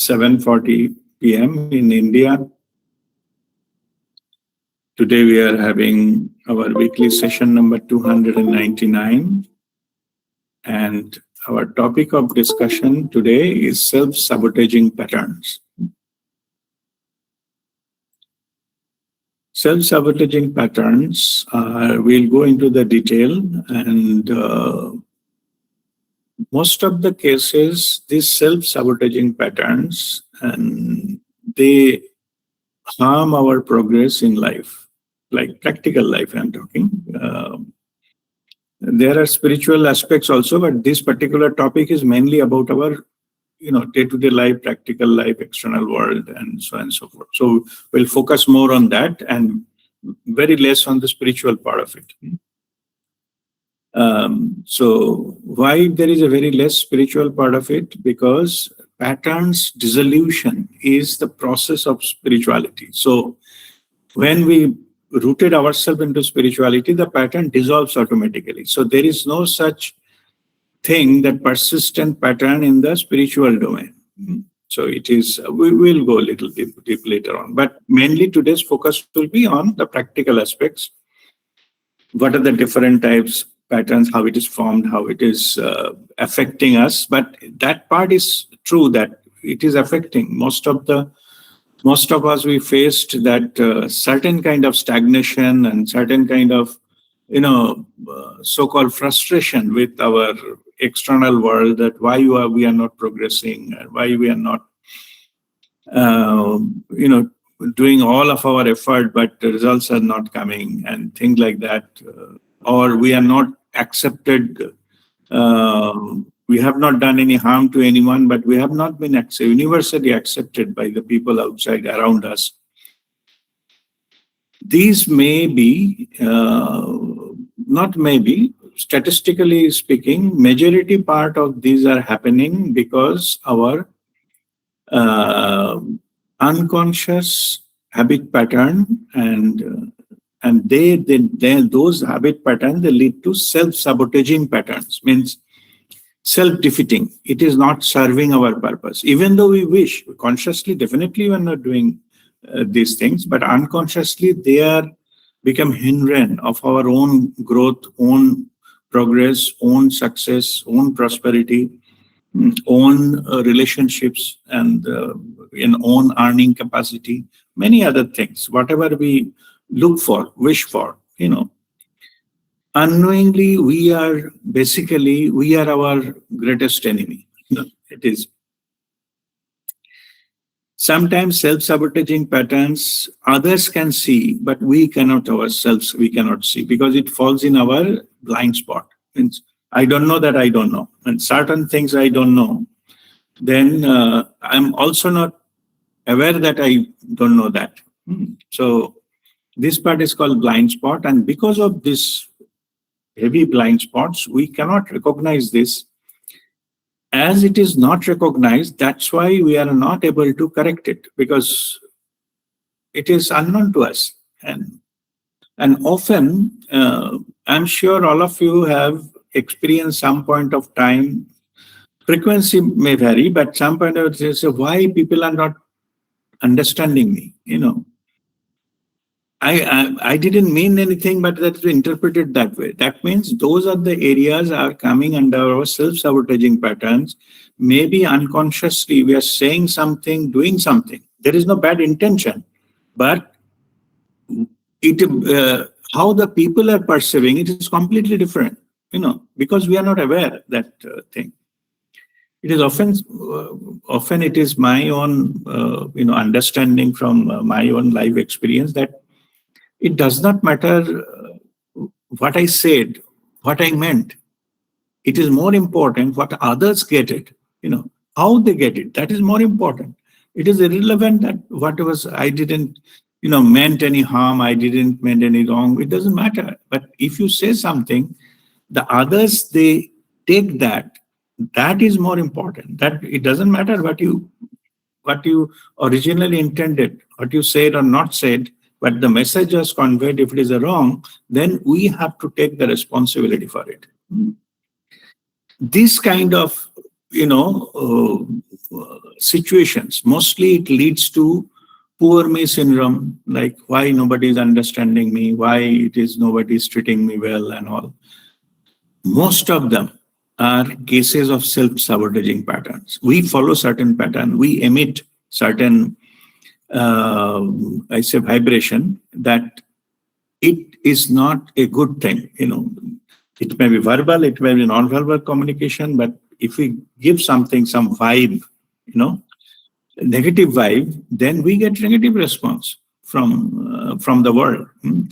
7:40 p.m. in India. Today we are having our weekly session number 299, and our topic of discussion today is self-sabotaging patterns. Self-sabotaging patterns, we'll go into the detail, and most of the cases, these self-sabotaging patterns, and they harm our progress in life, like practical life I'm talking. There are spiritual aspects also, but this particular topic is mainly about our day-to-day life, practical life, external world, and so on and so forth. So we'll focus more on that and very less on the spiritual part of it. So why there is a very less spiritual part of it? Because patterns dissolution is the process of spirituality. So when we rooted ourselves into spirituality, the pattern dissolves automatically. So there is no such thing that persistent pattern in the spiritual domain. So it is, we will go a little deep later on, but mainly today's focus will be on the practical aspects. What are the different types, patterns, how it is formed, how it is affecting us. But that part is true that it is affecting most of us. We faced that certain kind of stagnation and certain kind of so-called frustration with our external world, that why we are not progressing, and why we are not doing all of our effort, but the results are not coming, and things like that, or we are not accepted. We have not done any harm to anyone, but we have not been universally accepted by the people outside around us. These may be, not maybe, statistically speaking, majority part of these are happening because our unconscious habit pattern, and those habit patterns, they lead to self-sabotaging patterns, means self-defeating. It is not serving our purpose. Even though we wish, consciously, definitely we are not doing these things, but unconsciously they are become hindrance of our own growth, own progress, own success, own prosperity, own relationships, and in own earning capacity, many other things, whatever we look for, wish for, unknowingly we are our greatest enemy. It is. Sometimes self-sabotaging patterns others can see, but we cannot see, because it falls in our blind spot. Means I don't know that I don't know, and certain things I don't know, then I'm also not aware that I don't know that. So this part is called blind spot, and because of this heavy blind spots, we cannot recognize this. As it is not recognized, that's why we are not able to correct it, because it is unknown to us. And often, I'm sure all of you have experienced some point of time, frequency may vary, but some point of time, say, why people are not understanding me, I didn't mean anything, but that's interpreted that way. That means those are the areas are coming under our self-sabotaging patterns. Maybe unconsciously we are saying something, doing something. There is no bad intention, but how the people are perceiving it is completely different, because we are not aware that thing. It is often it is my own, understanding from my own life experience, that it does not matter what I said, what I meant. It is more important what others get it, how they get it. That is more important. It is irrelevant that what was, I didn't, meant any harm, I didn't meant any wrong. It doesn't matter. But if you say something, the others, they take that. That is more important. That it doesn't matter what you originally intended, what you said or not said, but the message was conveyed. If it is a wrong, then we have to take the responsibility for it. This kind of situations. Mostly it leads to poor me syndrome, like why nobody is understanding me, why it is nobody is treating me well and all. Most of them are cases of self-sabotaging patterns. We follow certain pattern, we emit certain, I say, vibration that it is not a good thing. It may be verbal, it may be non-verbal communication, but if we give something, some vibe, negative vibe, then we get negative response from the world.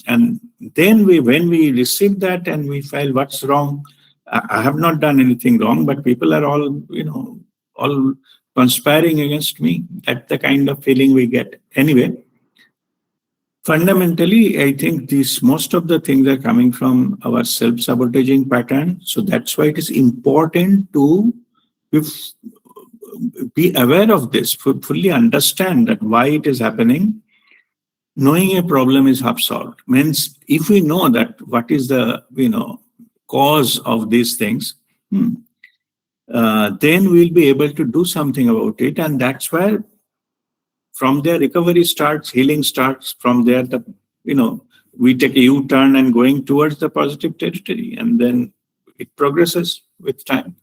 And then when we receive that and we feel what's wrong, I have not done anything wrong, but people are all conspiring against me. That's the kind of feeling we get. Anyway, fundamentally, I think most of the things are coming from our self-sabotaging pattern. So that's why it is important to be aware of this, fully understand that why it is happening. Knowing a problem is half solved. Means if we know that what is the cause of these things, then we'll be able to do something about it, and that's where from there recovery starts, healing starts. From there, we take a U-turn and going towards the positive territory, and then it progresses with time.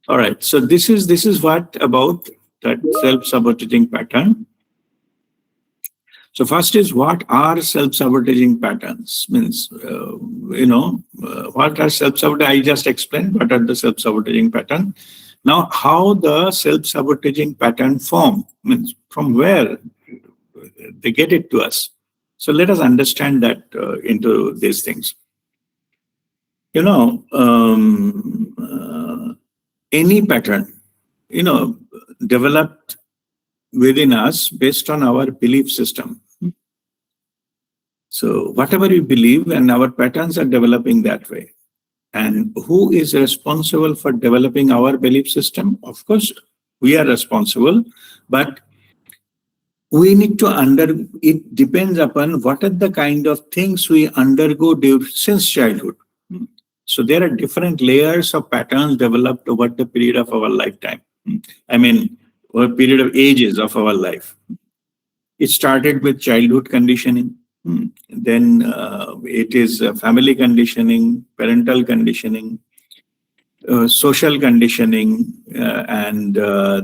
All right. So this is what about that self-sabotaging pattern. So first is, what are self-sabotaging patterns? Means, what are self-sabotaging? I just explained what are the self-sabotaging pattern. Now, how the self-sabotaging pattern form, means from where they get it to us. So let us understand that into these things. Any pattern, developed within us based on our belief system. So whatever we believe, and our patterns are developing that way. And who is responsible for developing our belief system? Of course, we are responsible, but we need to it depends upon what are the kind of things we undergo since childhood. So there are different layers of patterns developed over the period of our lifetime. I mean, over a period of ages of our life. It started with childhood conditioning. Then it is family conditioning, parental conditioning, social conditioning, and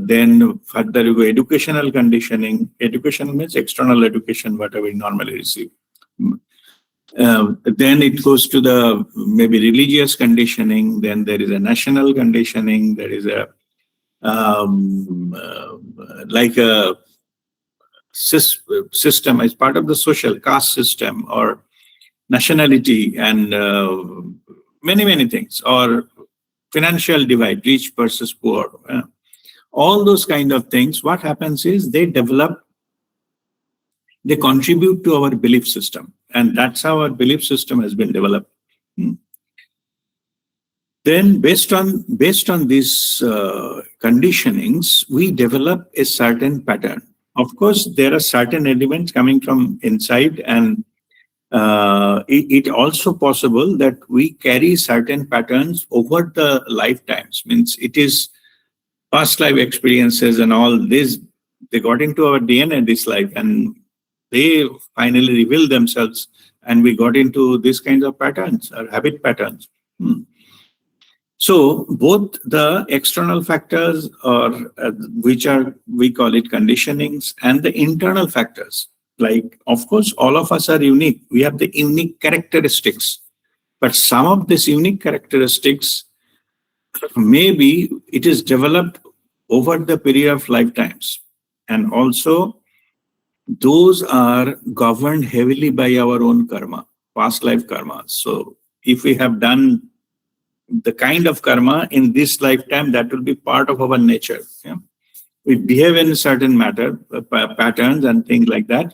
then further you go educational conditioning. Education means external education, whatever we normally receive. Then it goes to the maybe religious conditioning. Then there is a national conditioning. There is a like a system as part of the social caste system or nationality, and many things, or financial divide, rich versus poor. All those kind of things. What happens is they contribute to our belief system, and that's how our belief system has been developed. Then based on these conditionings, we develop a certain pattern. Of course, there are certain elements coming from inside, and it also possible that we carry certain patterns over the lifetimes. Means it is past life experiences and all this, they got into our DNA this life, and they finally reveal themselves, and we got into these kinds of patterns or habit patterns. So both the external factors, or we call it conditionings, and the internal factors. Like, of course, all of us are unique. We have the unique characteristics, but some of these unique characteristics, maybe it is developed over the period of lifetimes, and also those are governed heavily by our own karma, past life karma. So if we have done the kind of karma in this lifetime, that will be part of our nature. We behave in a certain patterns and things like that.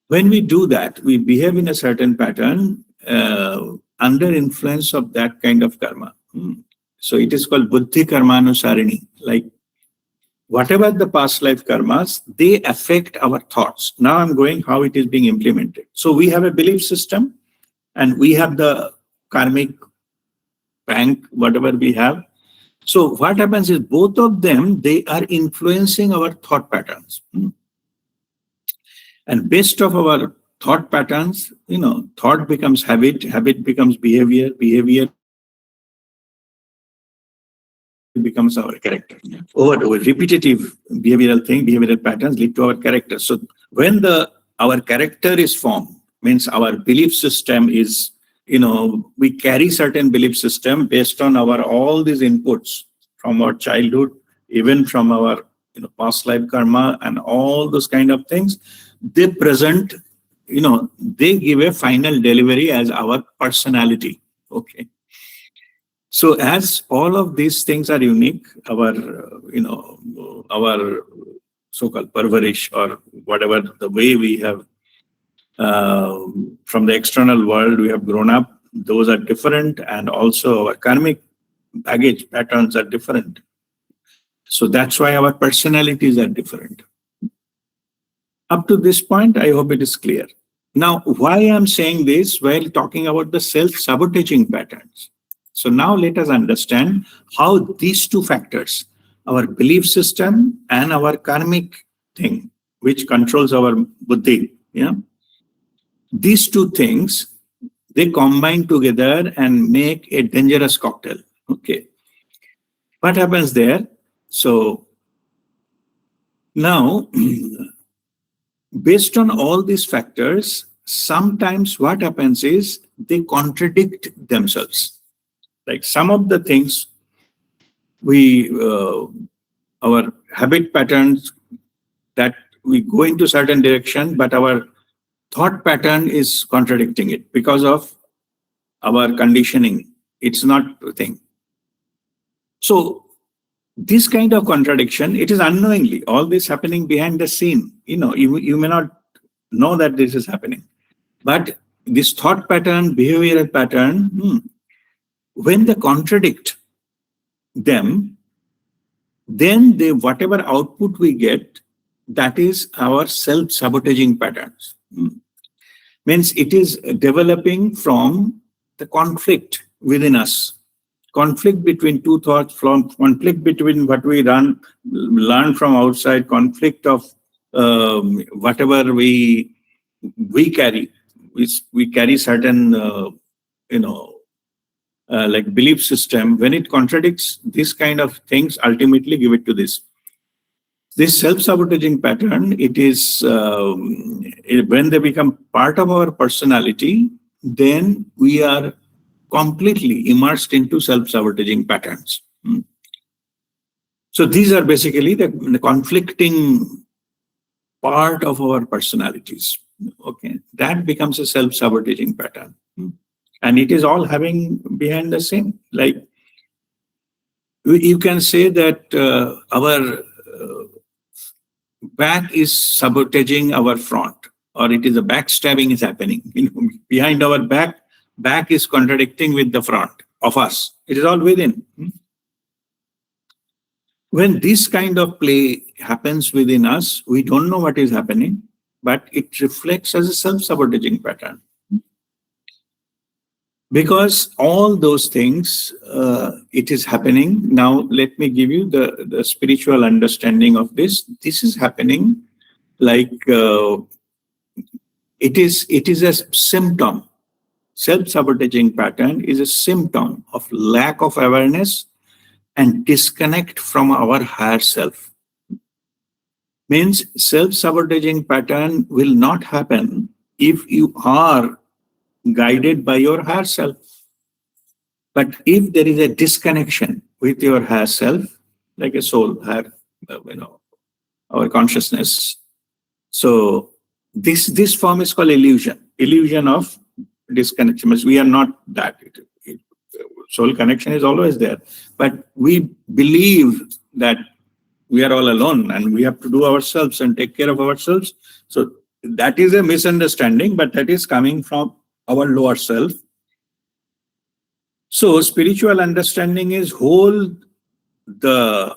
When we do that, we behave in a certain pattern under influence of that kind of karma. So it is called buddhi karmanusarini. Like, whatever the past life karmas, they affect our thoughts. Now I'm going how it is being implemented. So we have a belief system, and we have the karmic bank, whatever we have. So what happens is both of them, they are influencing our thought patterns. And based of our thought patterns, thought becomes habit, habit becomes behavior, behavior becomes our character. Over repetitive behavioral thing, behavioral patterns lead to our character. So when our character is formed, means our belief system is, we carry certain belief system based on our all these inputs from our childhood, even from our past life karma and all those kind of things. They present, they give a final delivery as our personality. Okay. So as all of these things are unique, our so-called parvarish or whatever the way we have from the external world we have grown up, those are different, and also our karmic baggage patterns are different. So that's why our personalities are different. Up to this point, I hope it is clear. Now, why I'm saying this while talking about the self-sabotaging patterns. So now let us understand how these two factors, our belief system and our karmic thing, which controls our buddhi, these two things, they combine together and make a dangerous cocktail. Okay. What happens there? So now, based on all these factors, sometimes what happens is they contradict themselves. Like some of the things our habit patterns, that we go into certain direction, but our thought pattern is contradicting it because of our conditioning. It's not a thing. So this kind of contradiction, it is unknowingly, all this happening behind the scene. You may not know that this is happening. But this thought pattern, behavioral pattern, when they contradict them, then whatever output we get, that is our self-sabotaging patterns. Means it is developing from the conflict within us. Conflict between two thoughts, from conflict between what we learn from outside, conflict of whatever we carry. We carry certain, like belief system. When it contradicts this kind of things, ultimately give it to this. This self-sabotaging pattern, it is, when they become part of our personality, then we are completely immersed into self-sabotaging patterns. So these are basically the conflicting part of our personalities. Okay, that becomes a self-sabotaging pattern. And it is all having behind the scene. Like, you can say that our back is sabotaging our front, or it is a backstabbing is happening. Behind our back is contradicting with the front of us. It is all within. When this kind of play happens within us, we don't know what is happening, but it reflects as a self-sabotaging pattern. Because all those things, it is happening. Now, let me give you the spiritual understanding of this. This is happening like it is a symptom. Self-sabotaging pattern is a symptom of lack of awareness and disconnect from our higher self. Means self-sabotaging pattern will not happen if you are guided by your higher self. But if there is a disconnection with your higher self, like a soul, our consciousness, so this form is called illusion of disconnection. We are not that. Soul connection is always there, but we believe that we are all alone and we have to do ourselves and take care of ourselves. So that is a misunderstanding, but that is coming from our lower self. So spiritual understanding is all the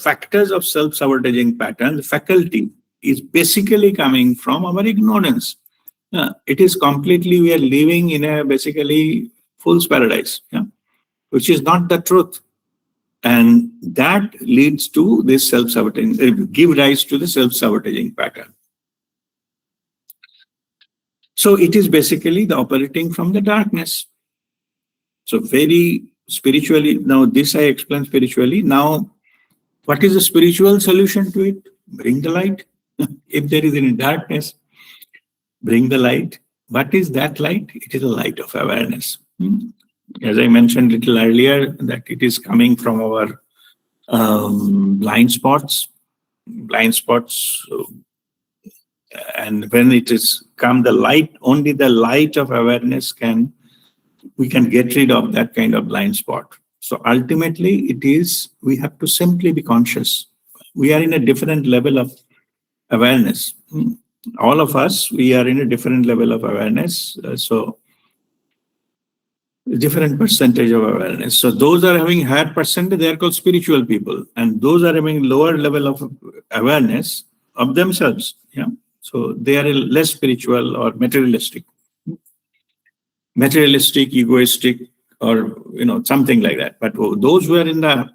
factors of self-sabotaging pattern, the faculty is basically coming from our ignorance. It is completely, we are living in a basically fool's paradise. which is not the truth. And that leads to this self-sabotaging, give rise to the self-sabotaging pattern. So it is basically the operating from the darkness. So very spiritually, now this I explain spiritually. Now, what is the spiritual solution to it? Bring the light. If there is any darkness, bring the light. What is that light? It is a light of awareness. As I mentioned a little earlier, that it is coming from our blind spots. And when it is come the light, only the light of awareness we can get rid of that kind of blind spot. So ultimately it is, we have to simply be conscious. We are in a different level of awareness. All of us, we are in a different level of awareness. So different percentage of awareness. So those are having higher percentage, they are called spiritual people. And those are having lower level of awareness of themselves. Yeah. So they are less spiritual or materialistic, egoistic, or something like that. But those who are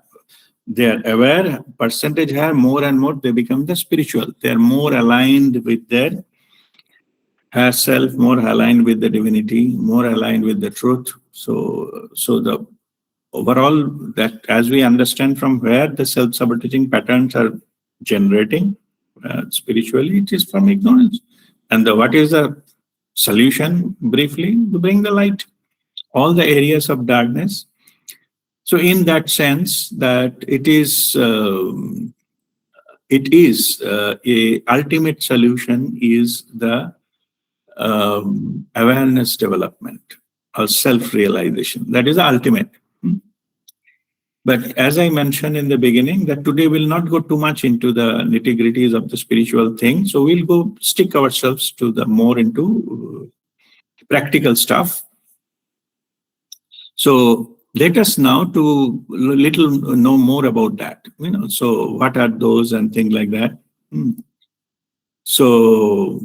they are aware, percentage higher, more and more they become the spiritual. They are more aligned with their higher self, more aligned with the divinity, more aligned with the truth. So the overall, that as we understand from where the self-sabotaging patterns are generating spiritually, it is from ignorance. And what is the solution? Briefly, to bring the light, all the areas of darkness. So in that sense, that it is a ultimate solution is the awareness development or self-realization. That is the ultimate. But as I mentioned in the beginning, that today we'll not go too much into the nitty-gritties of the spiritual thing. So we'll stick ourselves to the more into practical stuff. So let us now to little know more about that. So what are those and things like that. So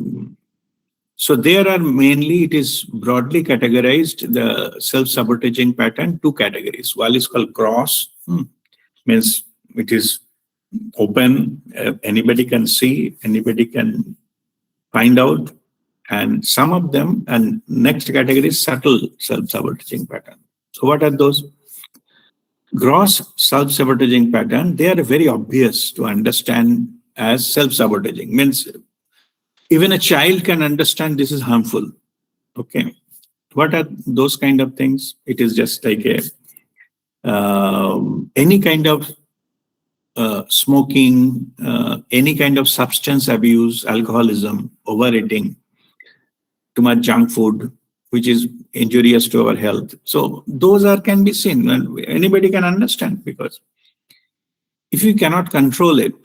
there are mainly, it is broadly categorized, the self-sabotaging pattern, two categories. One is called gross, means it is open, anybody can see, anybody can find out. And some of them, and next category is subtle self-sabotaging pattern. So what are those? Gross self-sabotaging pattern, they are very obvious to understand as self-sabotaging. Means even a child can understand this is harmful. Okay. What are those kind of things? It is just like any kind of smoking, any kind of substance abuse, alcoholism, overeating, too much junk food, which is injurious to our health. So those can be seen, and anybody can understand, because if you cannot control it,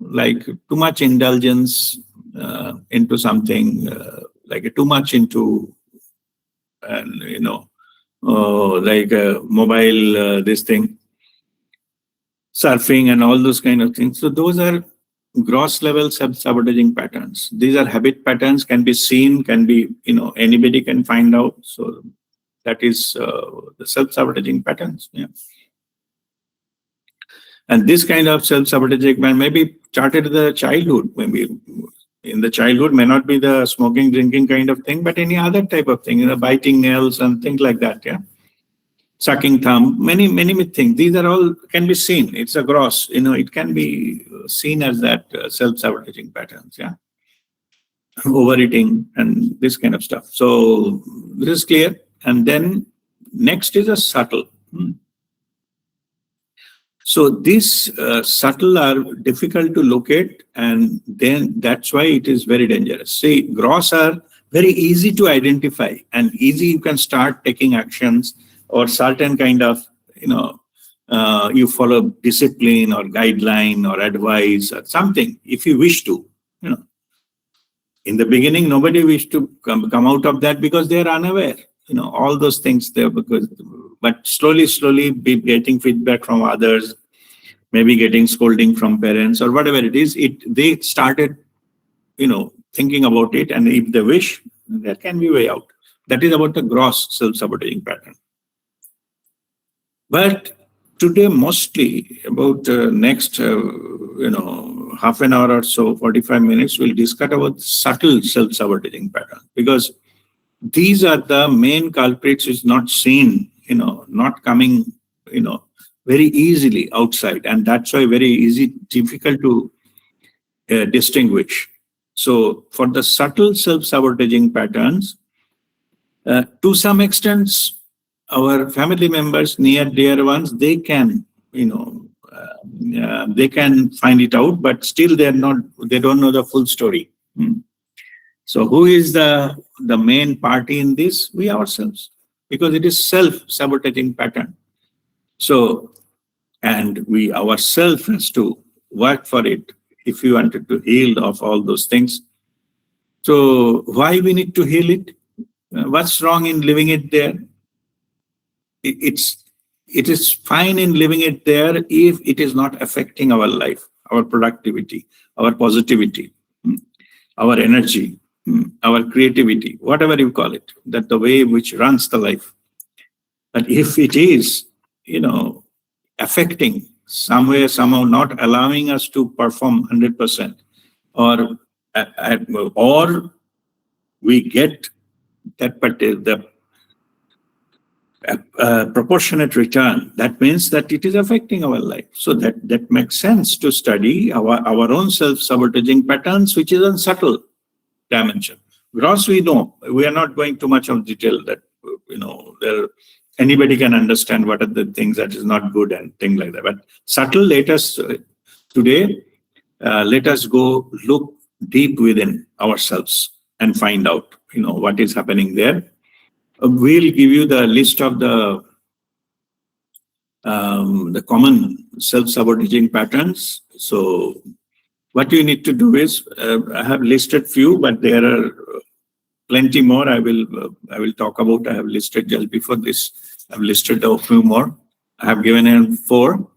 like too much indulgence into something, like too much into, like mobile, this thing, surfing and all those kind of things. So those are gross level self-sabotaging patterns. These are habit patterns, can be seen, can be, anybody can find out. So that is the self-sabotaging patterns. Yeah. And this kind of self-sabotaging may be started in the childhood. Maybe in the childhood may not be the smoking, drinking kind of thing, but any other type of thing, biting nails and things like that. Yeah. Sucking thumb, many things. These are all can be seen. It's a gross, it can be seen as that self-sabotaging patterns. Yeah. Overeating and this kind of stuff. So this is clear. And then next is a subtle. So these subtle are difficult to locate, and then that's why it is very dangerous. See, gross are very easy to identify and easy, you can start taking actions or certain kind of, you follow discipline or guideline or advice or something if you wish to. In the beginning, nobody wished to come out of that because they are unaware. All those things there, but slowly be getting feedback from others, maybe getting scolding from parents or whatever it is. They started, thinking about it, and if they wish, there can be way out. That is about the gross self-sabotaging pattern. But today, mostly about next, half an hour or so, 45 minutes, we'll discuss about subtle self-sabotaging pattern, because these are the main culprits is not seen, not coming, very easily outside. And that's why very difficult to distinguish. So for the subtle self-sabotaging patterns, to some extent, our family members, near dear ones, they can, they can find it out, but still they don't know the full story. So who is the main party in this? We ourselves, because it is self-sabotaging pattern. So, and we ourselves has to work for it if we wanted to heal of all those things. So why we need to heal it? What's wrong in leaving it there? It is fine in leaving it there if it is not affecting our life, our productivity, our positivity, our energy, our creativity, whatever you call it, that the way which runs the life. But if it is, affecting somewhere, somehow, not allowing us to perform 100%, or we get that the proportionate return, that means that it is affecting our life. So that makes sense to study our own self-sabotaging patterns, which is a subtle dimension. Gross, we know, we are not going too much of detail that, anybody can understand what are the things that is not good and things like that. But subtle, let us today, let us go look deep within ourselves and find out, what is happening there. We'll give you the list of the common self-sabotaging patterns. So what you need to do is, I have listed few, but there are plenty more. I will talk about. I have listed just before this. I've listed a few more. I have given him 4.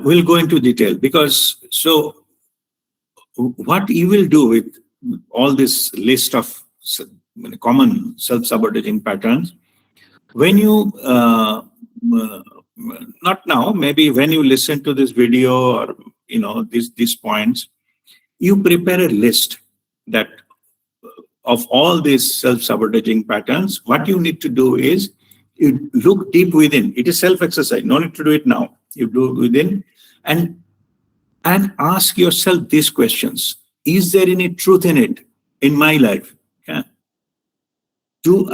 We'll go into detail, because so what you will do with all this list of common self-sabotaging patterns, when you not now, maybe when you listen to this video, or these points, you prepare a list that of all these self-sabotaging patterns. What you need to do is you look deep within. It is self-exercise. No need to do it now. You do it within, and ask yourself these questions. Is there any truth in it in my life? Yeah. Do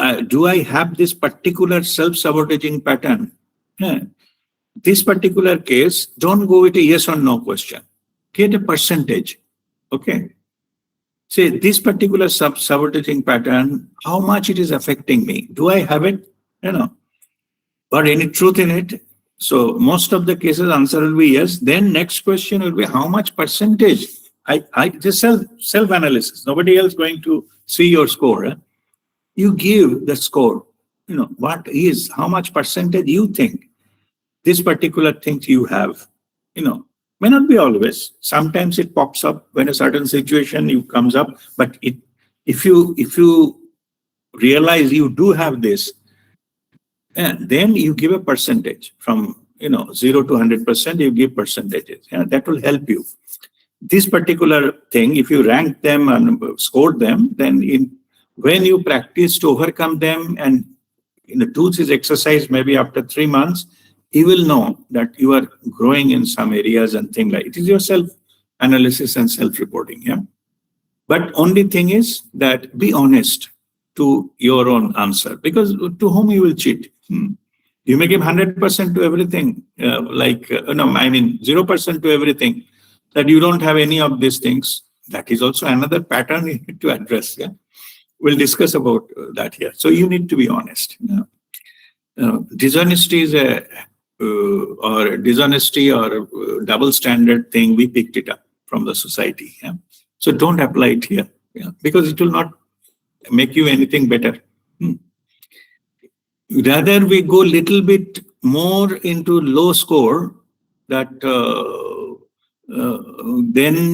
I have this particular self-sabotaging pattern? Yeah. This particular case, don't go with a yes or no question. Get a percentage. Okay. Say this particular sabotaging pattern, how much it is affecting me? Do I have it? Or any truth in it? So most of the cases answer will be yes. Then next question will be how much percentage? I just self-analysis. Nobody else going to see your score. You give the score. What is, how much percentage you think this particular thing you have, may not be always. Sometimes it pops up when a certain situation comes up, but if you realize you do have this, then you give a percentage from 0 to 100%. You give percentages. That will help you. This particular thing, if you rank them and score them, then when you practice to overcome them, and in the tools is exercise, maybe after 3 months, you will know that you are growing in some areas and things like it. It is your self-analysis and self-reporting. Yeah. But only thing is that be honest to your own answer, because to whom you will cheat. You may give 100% to everything, 0% to everything, that you don't have any of these things. That is also another pattern you need to address. Yeah. We'll discuss about that here. So you need to be honest. Dishonesty is dishonesty or double standard thing. We picked it up from the society. Yeah? So don't apply it here, because it will not make you anything better. Rather, we go little bit more into low score than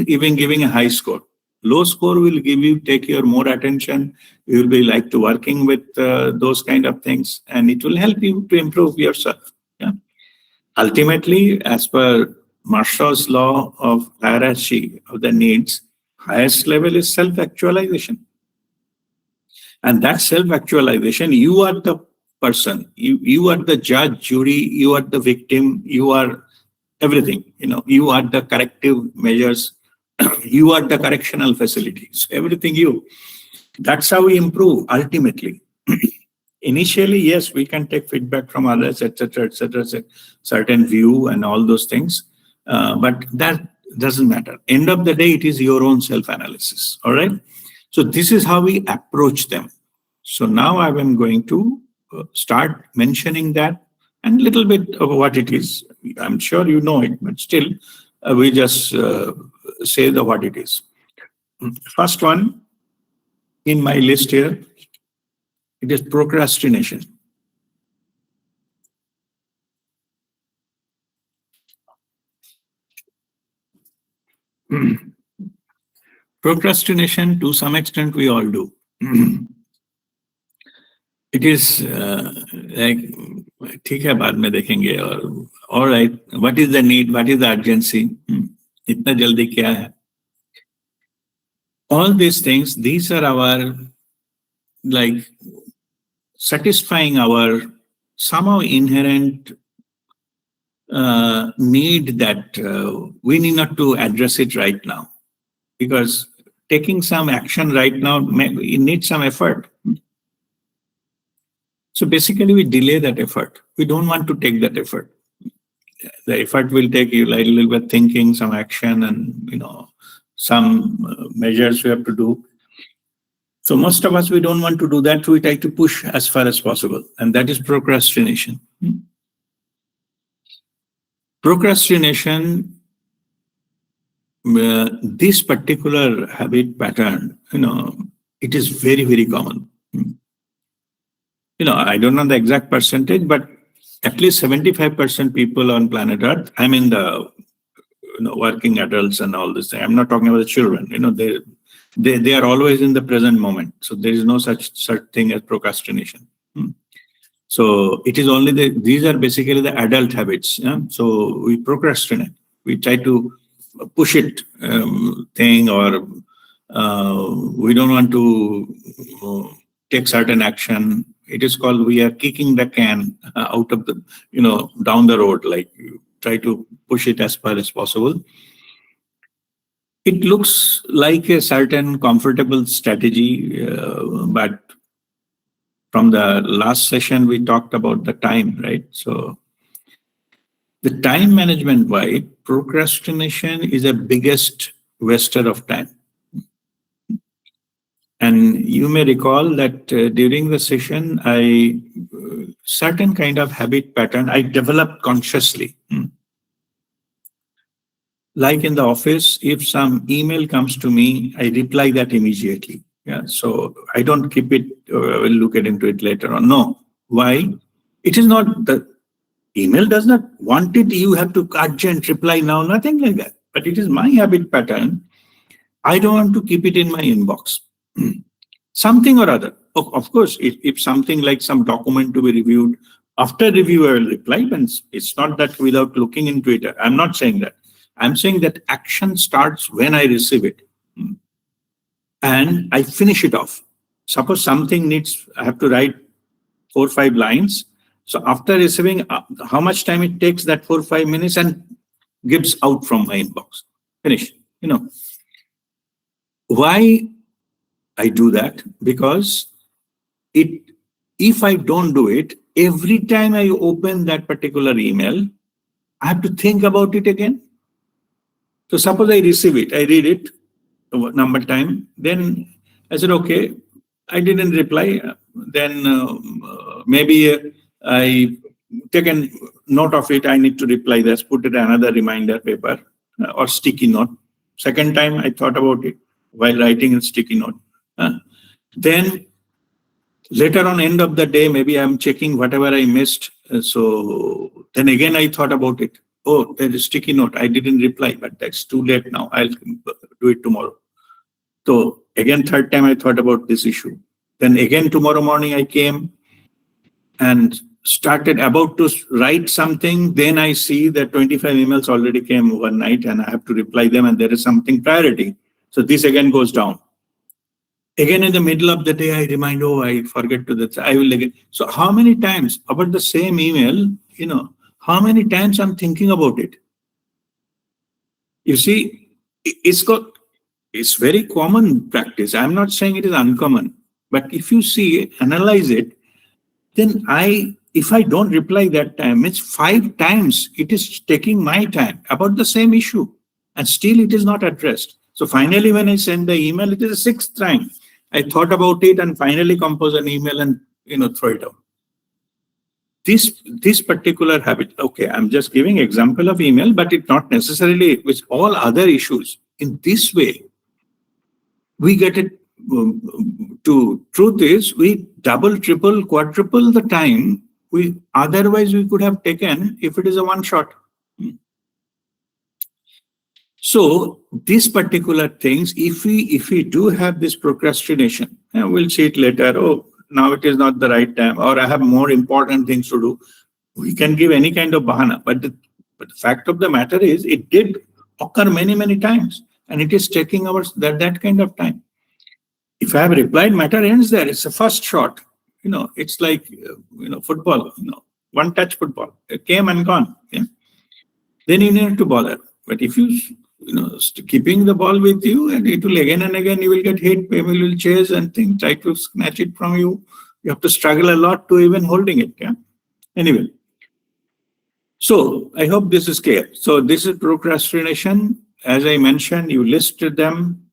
even giving a high score. Low score will take your more attention. You will be like to working with those kind of things, and it will help you to improve yourself. Yeah. Ultimately, as per Marshall's law of hierarchy of the needs, highest level is self-actualization. And that self-actualization, you are the person, you are the judge, jury, you are the victim, you are everything. You are the corrective measures, you are the correctional facilities, everything you. That's how we improve ultimately. Initially, yes, we can take feedback from others, etc., etc., certain view and all those things, but that doesn't matter. End of the day, it is your own self-analysis. All right. So this is how we approach them. So now I am going to start mentioning that and a little bit of what it is. I'm sure you know it, but still, we just say the what it is. First one in my list here, it is procrastination. Procrastination, to some extent, we all do. It is like, ठीक है बाद में देखेंगे और all right, what is the need, what is the urgency, इतना जल्दी क्या है? All these things, these are our like satisfying our somehow inherent need that we need not to address it right now, because taking some action right now it needs some effort. So basically we delay that effort. We don't want to take that effort. The effort will take you like a little bit thinking, some action, and some measures we have to do. So most of us, we don't want to do that. We try to push as far as possible, and that is procrastination. Procrastination, this particular habit pattern, it is very, very common. I don't know the exact percentage, but at least 75% people on planet Earth, I mean the working adults and all this thing. I'm not talking about the children. They are always in the present moment. So there is no such thing as procrastination. So it is only these are basically the adult habits. Yeah? So we procrastinate. We try to push it thing, or we don't want to take certain action. It is called, we are kicking the can out of the, down the road, like you try to push it as far as possible. It looks like a certain comfortable strategy, but from the last session, we talked about the time, right? So the time management wise, procrastination is the biggest waster of time. And you may recall that during the session, certain kind of habit pattern I developed consciously. Like in the office, if some email comes to me, I reply that immediately. Yeah, so I don't keep it, we'll look into it later on. No. Why? It is not, the email does not want it, you have to urgent reply now, nothing like that. But it is my habit pattern. I don't want to keep it in my inbox. Something or other. Of course, if something like some document to be reviewed, after review I will reply, and it's not that without looking into it. I'm not saying that. I'm saying that action starts when I receive it. And I finish it off. Suppose something needs, I have to write 4 or 5 lines. So after receiving, how much time it takes, that 4 or 5 minutes, and gives out from my inbox. Finish. Why I do that? Because if I don't do it, every time I open that particular email, I have to think about it again. So suppose I receive it, I read it, number time, then I said, okay, I didn't reply. Then maybe I take a note of it. I need to reply this, put it another reminder paper or sticky note. Second time I thought about it while writing in sticky note. Then later on, end of the day, maybe I'm checking whatever I missed. So then again, I thought about it. Oh, there is sticky note. I didn't reply, but that's too late now. I'll do it tomorrow. So again, third time I thought about this issue. Then again, tomorrow morning I came and started about to write something, then I see that 25 emails already came overnight and I have to reply them and there is something priority. So this again goes down. Again, in the middle of the day, I remind, oh, I forget to that. I will again. So how many times about the same email, how many times I'm thinking about it? You see, it's very common practice. I'm not saying it is uncommon, but if you analyze it, then if I don't reply that time, it's 5 times it is taking my time about the same issue, and still it is not addressed. So finally, when I send the email, it is the 6th time I thought about it and finally compose an email and throw it out. This particular habit, okay, I'm just giving example of email, but it not necessarily with all other issues. In this way, we get it to truth is we double, triple, quadruple the time otherwise we could have taken if it is a one shot. So these particular things, if we do have this procrastination, and we'll see it later, oh, now it is not the right time, or I have more important things to do. We can give any kind of bahana, but the fact of the matter is it did occur many, many times, and it is taking hours that kind of time. If I have replied, matter ends there. It's a first shot. It's like football. One touch football. It came and gone. Yeah? Then you need to bother. But if you keeping the ball with you, and it will again and again, you will get hit. People will chase and try to snatch it from you. You have to struggle a lot to even holding it. Yeah. Anyway. So I hope this is clear. So this is procrastination. As I mentioned, you listed them,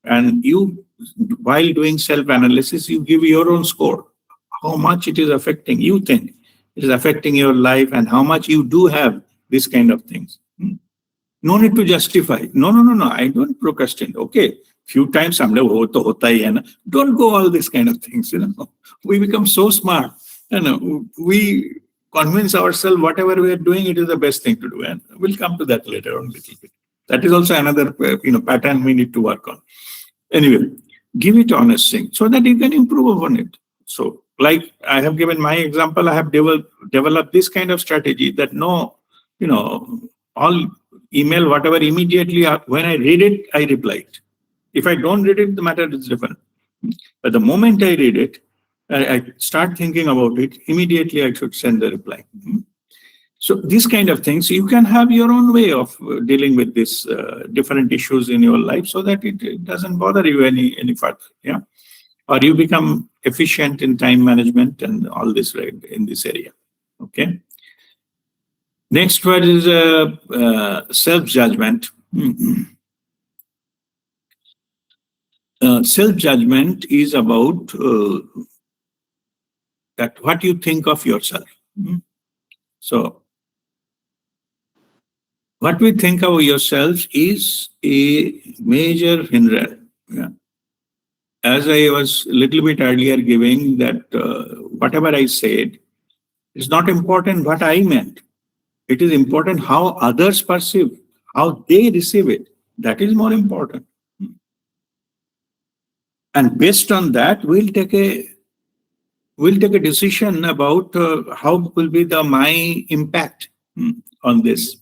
and you, while doing self-analysis, you give your own score. How much it is affecting, you think it is affecting your life, and how much you do have this kind of things. No need to justify. No, I don't procrastinate. Okay, few times, don't go all these kind of things. We become so smart. We convince ourselves whatever we are doing, it is the best thing to do, and we'll come to that later on a little bit. That is also another pattern we need to work on. Anyway, give it honest thing so that you can improve upon it. So, like I have given my example, I have developed this kind of strategy that all email, whatever, immediately when I read it, I reply it. If I don't read it, the matter is different. But the moment I read it, I start thinking about it, immediately I should send the reply. So these kind of things, you can have your own way of dealing with these different issues in your life so that it doesn't bother you any further. Yeah, or you become efficient in time management and all this, right, in this area. Okay. Next word is self-judgment. Self-judgment is about that what you think of yourself. So what we think of yourselves is a major hindrance. Yeah. As I was a little bit earlier giving that whatever I said, it's not important what I meant. It is important how others perceive, how they receive it. That is more important. And based on that, we'll take a decision about how will be my impact on this.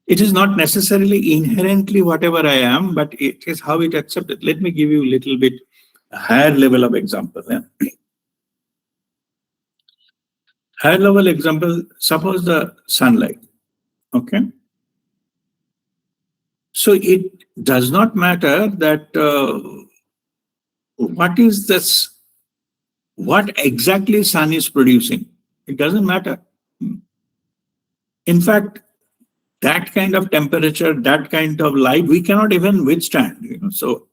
It is not necessarily inherently whatever I am, but it is how it accepted. Let me give you a little bit higher level of example. Yeah? Higher level example, suppose the sunlight. Okay. So it does not matter that what is this, what exactly sun is producing. It doesn't matter. In fact, that kind of temperature, that kind of light, we cannot even withstand. So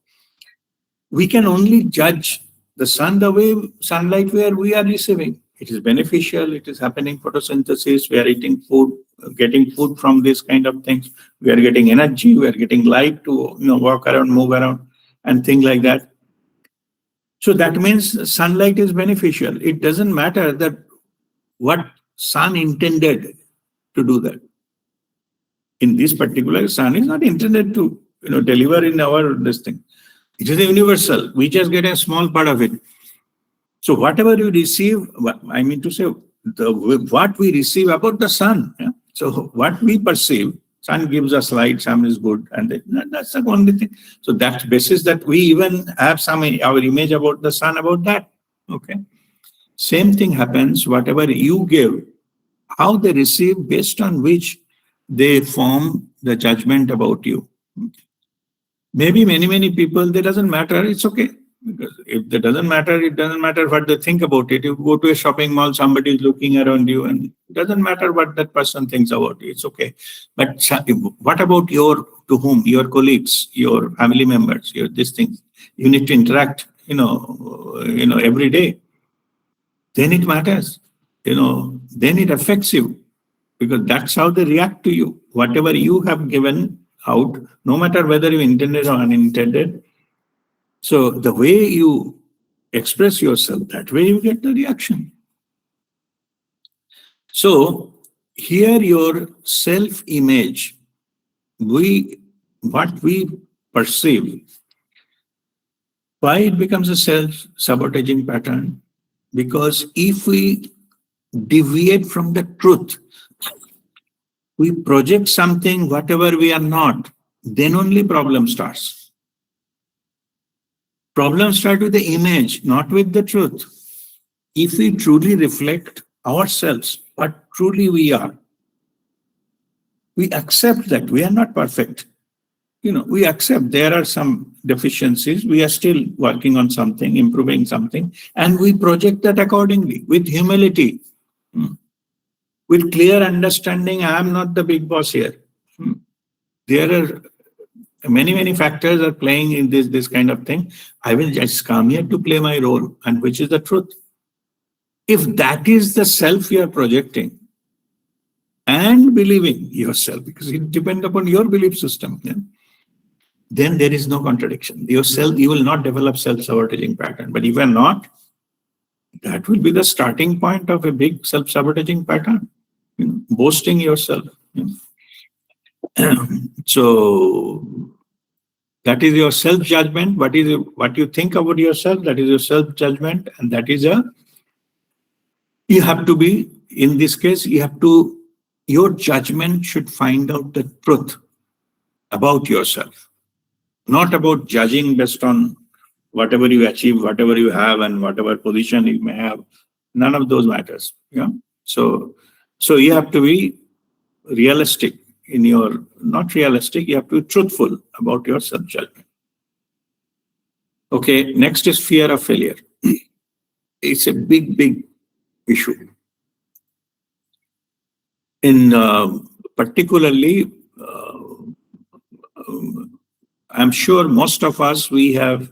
we can only judge the sun the way sunlight where we are receiving. It is beneficial. It is happening photosynthesis. We are eating food, getting food from this kind of things. We are getting energy. We are getting light to walk around, move around, and things like that. So that means sunlight is beneficial. It doesn't matter that what sun intended to do that. In this particular, sun is not intended to deliver in our this thing. It is universal. We just get a small part of it. So whatever you receive, I mean to say, what we receive about the sun. Yeah? So what we perceive, sun gives us light, sun is good, and that's the only thing. So that basis that we even have our image about the sun, about that. Okay. Same thing happens, whatever you give, how they receive, based on which they form the judgment about you. Maybe many people, that doesn't matter, it's okay. Because if that doesn't matter, it doesn't matter what they think about it. You go to a shopping mall, somebody is looking around you, and it doesn't matter what that person thinks about it. It's okay. But what about to whom? Your colleagues, your family members, these things. You need to interact, every day. Then it matters. Then it affects you, because that's how they react to you. Whatever you have given out, no matter whether you intended or unintended. So the way you express yourself, that way you get the reaction. So here your self-image, what we perceive, why it becomes a self-sabotaging pattern? Because if we deviate from the truth, we project something, whatever we are not, then only problem starts. Problems start with the image, not with the truth. If we truly reflect ourselves, what truly we are, we accept that we are not perfect. We accept there are some deficiencies. We are still working on something, improving something, and we project that accordingly with humility, with clear understanding. I am not the big boss here. There are many factors are playing in this kind of thing. I will just come here to play my role, and which is the truth. If that is the self you are projecting and believing yourself, because it depends upon your belief system, then there is no contradiction. You will not develop self-sabotaging pattern. But if you are not, that will be the starting point of a big self-sabotaging pattern. Boasting yourself. So that is your self-judgment. What you think about yourself, that is your self-judgment, and that is you have to be, in this case, your judgment should find out the truth about yourself, not about judging based on whatever you achieve, whatever you have, and whatever position you may have. None of those matters. So you have to be realistic not realistic, you have to be truthful about your self-judgment. Okay, next is fear of failure. It's a big issue. Particularly, I'm sure most of us, we have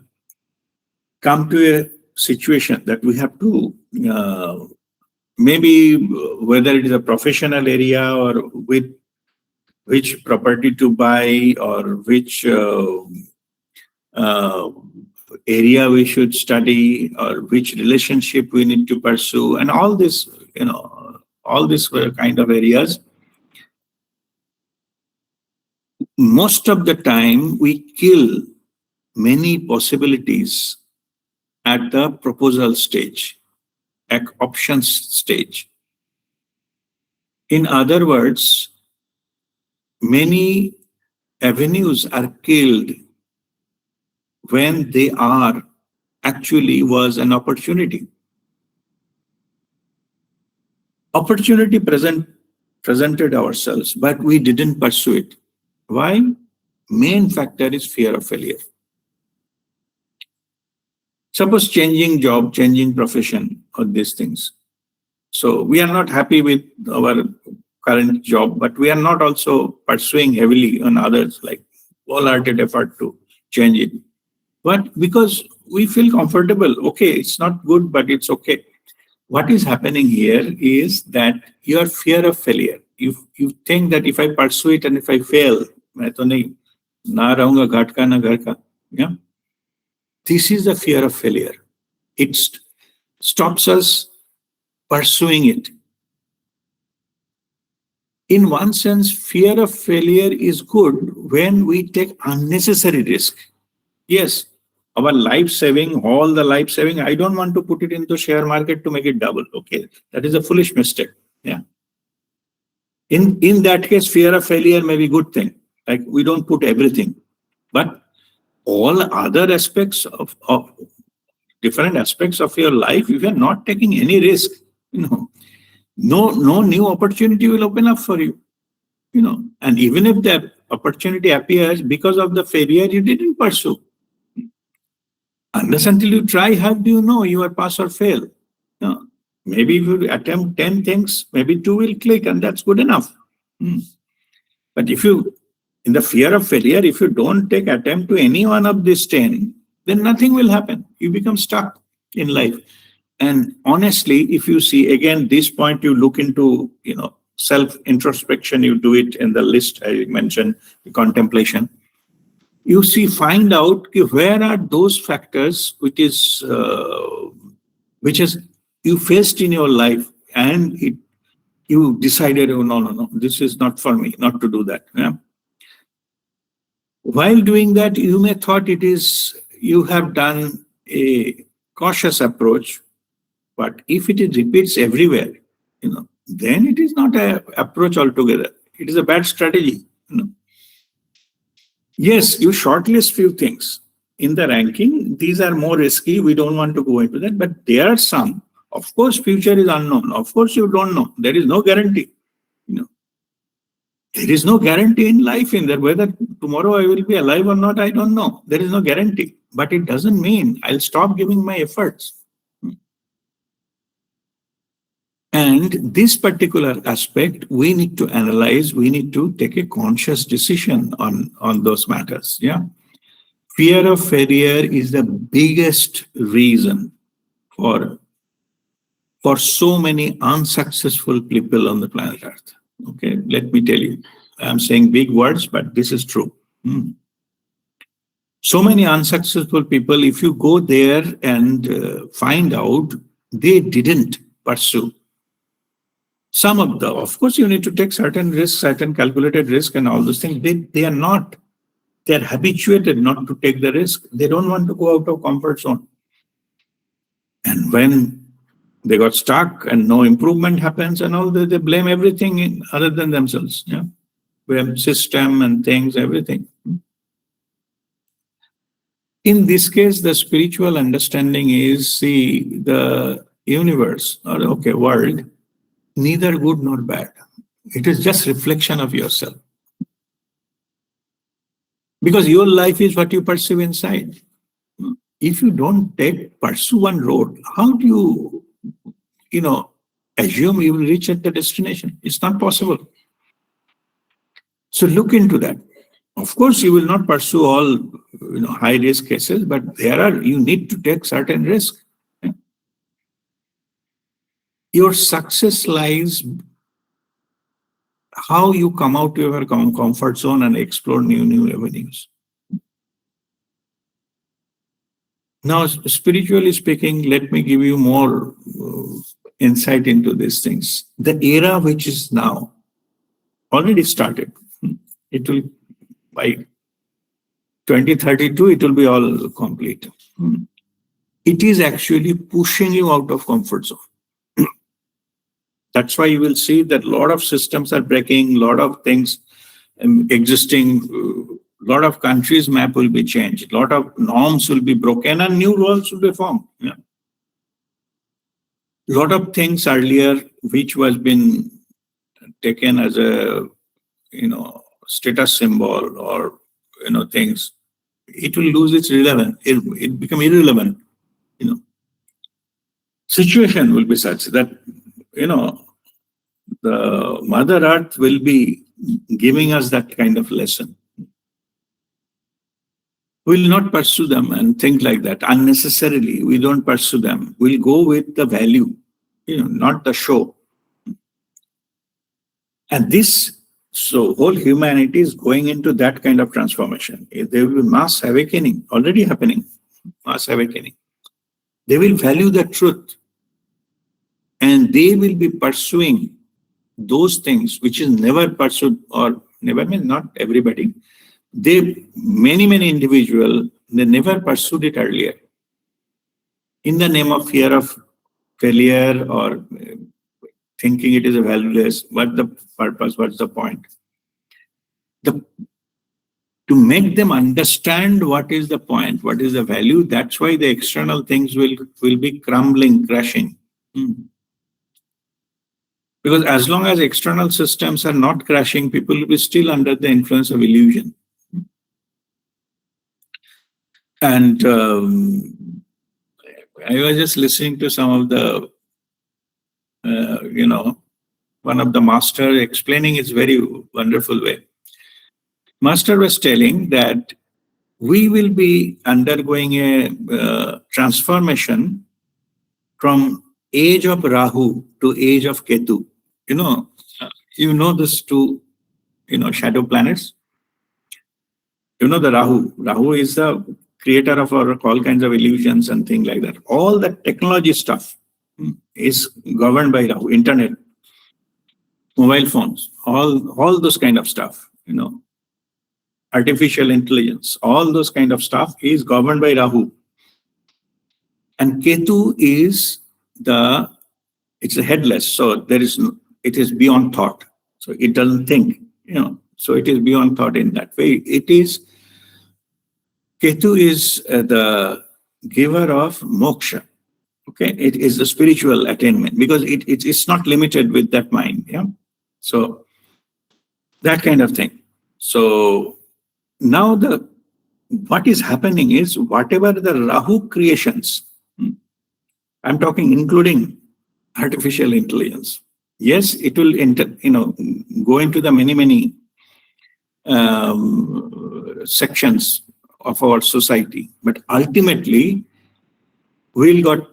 come to a situation that we have to, maybe whether it is a professional area or with which property to buy or which area we should study or which relationship we need to pursue, and all this, all these kind of areas. Most of the time, we kill many possibilities at the proposal stage, at options stage. In other words, many avenues are killed when they are actually was an opportunity. Opportunity presented ourselves, but we didn't pursue it. Why? Main factor is fear of failure. Suppose changing job, changing profession, or these things. So we are not happy with our current job, but we are not also pursuing heavily on others, like wholehearted effort to change it. But because we feel comfortable, okay, it's not good, but it's okay. What is happening here is that your fear of failure. You think that if I pursue it and if I fail, मैं तो नहीं ना रहूंगा घाट का ना घर का. Yeah. This is the fear of failure. It stops us pursuing it. In one sense, fear of failure is good when we take unnecessary risk. Yes, Our life saving, all the life saving, I don't want to put it into share market to make it double. Okay, that is a foolish mistake. Yeah. In that case, fear of failure may be a good thing. Like we don't put everything, but all other aspects of different aspects of your life, if you're not taking any risk, no new opportunity will open up for you. And even if the opportunity appears because of the failure you didn't pursue, unless until you try, how do you know you are pass or fail? Maybe if you attempt 10 things, maybe 2 will click, and that's good enough. But if you, in the fear of failure, if you don't take attempt to any one of these 10, then nothing will happen. You become stuck in life. And honestly, if you see, again, this point, you look into, self-introspection, you do it in the list I mentioned, the contemplation. You see, find out where are those factors which is you faced in your life, and you decided, oh, no, this is not for me, not to do that. Yeah? While doing that, you may thought you have done a cautious approach, but if it repeats everywhere, then it is not an approach altogether. It is a bad strategy. Yes, you shortlist few things in the ranking. These are more risky. We don't want to go into that, but there are some. Of course, future is unknown. Of course, you don't know. There is no guarantee. There is no guarantee in life in that whether tomorrow I will be alive or not, I don't know. There is no guarantee. But it doesn't mean I'll stop giving my efforts. And this particular aspect, we need to analyze, we need to take a conscious decision on those matters. Yeah. Fear of failure is the biggest reason for so many unsuccessful people on the planet Earth. Okay, let me tell you. I'm saying big words, but this is true. So many unsuccessful people, if you go there and find out, they didn't pursue. Some of them, of course, you need to take certain risks, certain calculated risk and all those things. They are not. They are habituated not to take the risk. They don't want to go out of comfort zone. And when they got stuck and no improvement happens and all, they blame everything other than themselves. Yeah, blame system and things, everything. In this case, the spiritual understanding is, see, the universe, or world, neither good nor bad. It is just reflection of yourself. Because your life is what you perceive inside. If you don't pursue one road, how do you, assume you will reach at the destination? It's not possible. So look into that. Of course, you will not pursue all, high risk cases, but you need to take certain risk. Your success lies how you come out to your comfort zone and explore new avenues. Now, spiritually speaking, let me give you more insight into these things. The era which is now already started. It will, by 2032, it will be all complete. It is actually pushing you out of comfort zone. That's why you will see that a lot of systems are breaking, a lot of things existing, a lot of countries' map will be changed, a lot of norms will be broken, and new roles will be formed. Yeah. A lot of things earlier, which was been taken as a status symbol or things, it will lose its relevance. It become irrelevant. Situation will be such that the Mother Earth will be giving us that kind of lesson. We'll not pursue them and think like that unnecessarily. We don't pursue them. We'll go with the value, not the show. And so whole humanity is going into that kind of transformation. There will be mass awakening, already happening, mass awakening. They will value the truth. And they will be pursuing those things which is never pursued, or never means not everybody. Many individuals, They never pursued it earlier. In the name of fear of failure or thinking it is a valueless, what's the purpose, what's the point? To make them understand what is the point, what is the value, that's why the external things will be crumbling, crashing. Because as long as external systems are not crashing, people will be still under the influence of illusion. And I was just listening to some of the, one of the master explaining his very wonderful way. Master was telling that we will be undergoing a transformation from age of Rahu to age of Ketu. You know these two, shadow planets. The Rahu. Rahu is the creator of all kinds of illusions and things like that. All the technology stuff is governed by Rahu. Internet, mobile phones, all those kind of stuff. Artificial intelligence, all those kind of stuff is governed by Rahu. And Ketu is it's a headless, so it is beyond thought. So it doesn't think, so it is beyond thought in that way. Ketu is the giver of moksha. Okay, it is the spiritual attainment because it's not limited with that mind. Yeah, so that kind of thing. So now what is happening is whatever the Rahu creations, I'm talking including artificial intelligence. Yes, it will go into the many sections of our society, but ultimately we'll got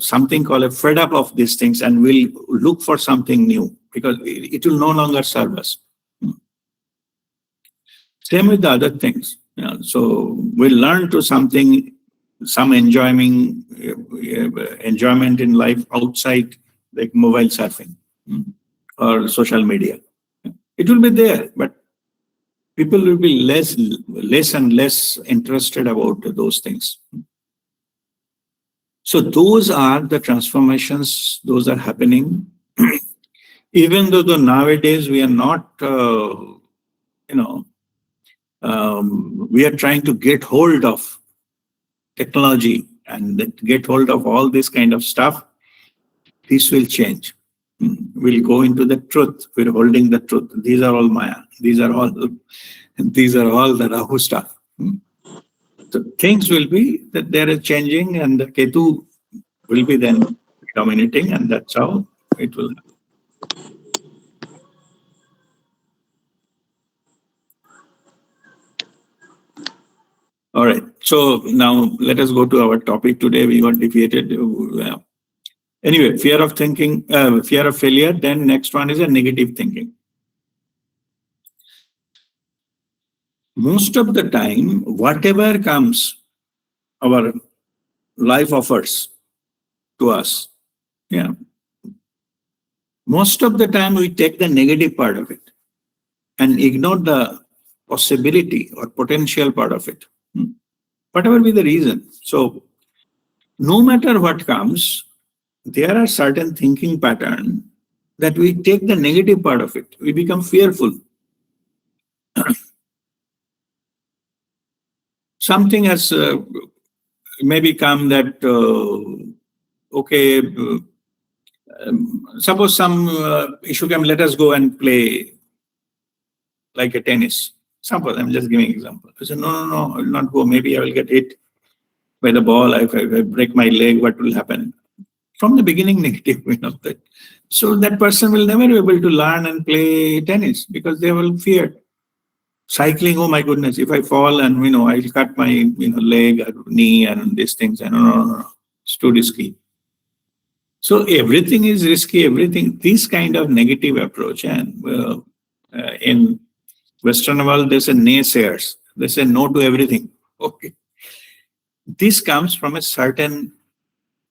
something called a fed up of these things and we'll look for something new because it will no longer serve us. Same with the other things. So we'll learn to some enjoyment in life outside, like mobile surfing or social media. It will be there, but people will be less and less interested about those things. So those are the transformations, those are happening. Even though nowadays we are not, we are trying to get hold of technology and get hold of all this kind of stuff, this will change. We'll go into the truth. We're holding the truth. These are all Maya. These are all the Rahu stuff. So things will be that they are changing and the Ketu will be then dominating, and that's how it will happen. All right. So now let us go to our topic today. We got deviated. Anyway, fear of thinking, fear of failure. Then next one is a negative thinking. Most of the time, whatever comes, our life offers to us, most of the time we take the negative part of it and ignore the possibility or potential part of it, whatever be the reason. So no matter what comes, there are certain thinking patterns that we take the negative part of it. We become fearful. Something has maybe come that, suppose some issue come, let us go and play like a tennis. Suppose, I'm just giving an example. I said, no, I will not go. Maybe I will get hit by the ball. If I break my leg, what will happen? From the beginning, negative, that. So that person will never be able to learn and play tennis because they will fear. Cycling, oh my goodness, if I fall and, I'll cut my, leg or knee and these things. No, it's too risky. So everything is risky, everything, this kind of negative approach. And in Western world, they say naysayers. They say no to everything. Okay. This comes from a certain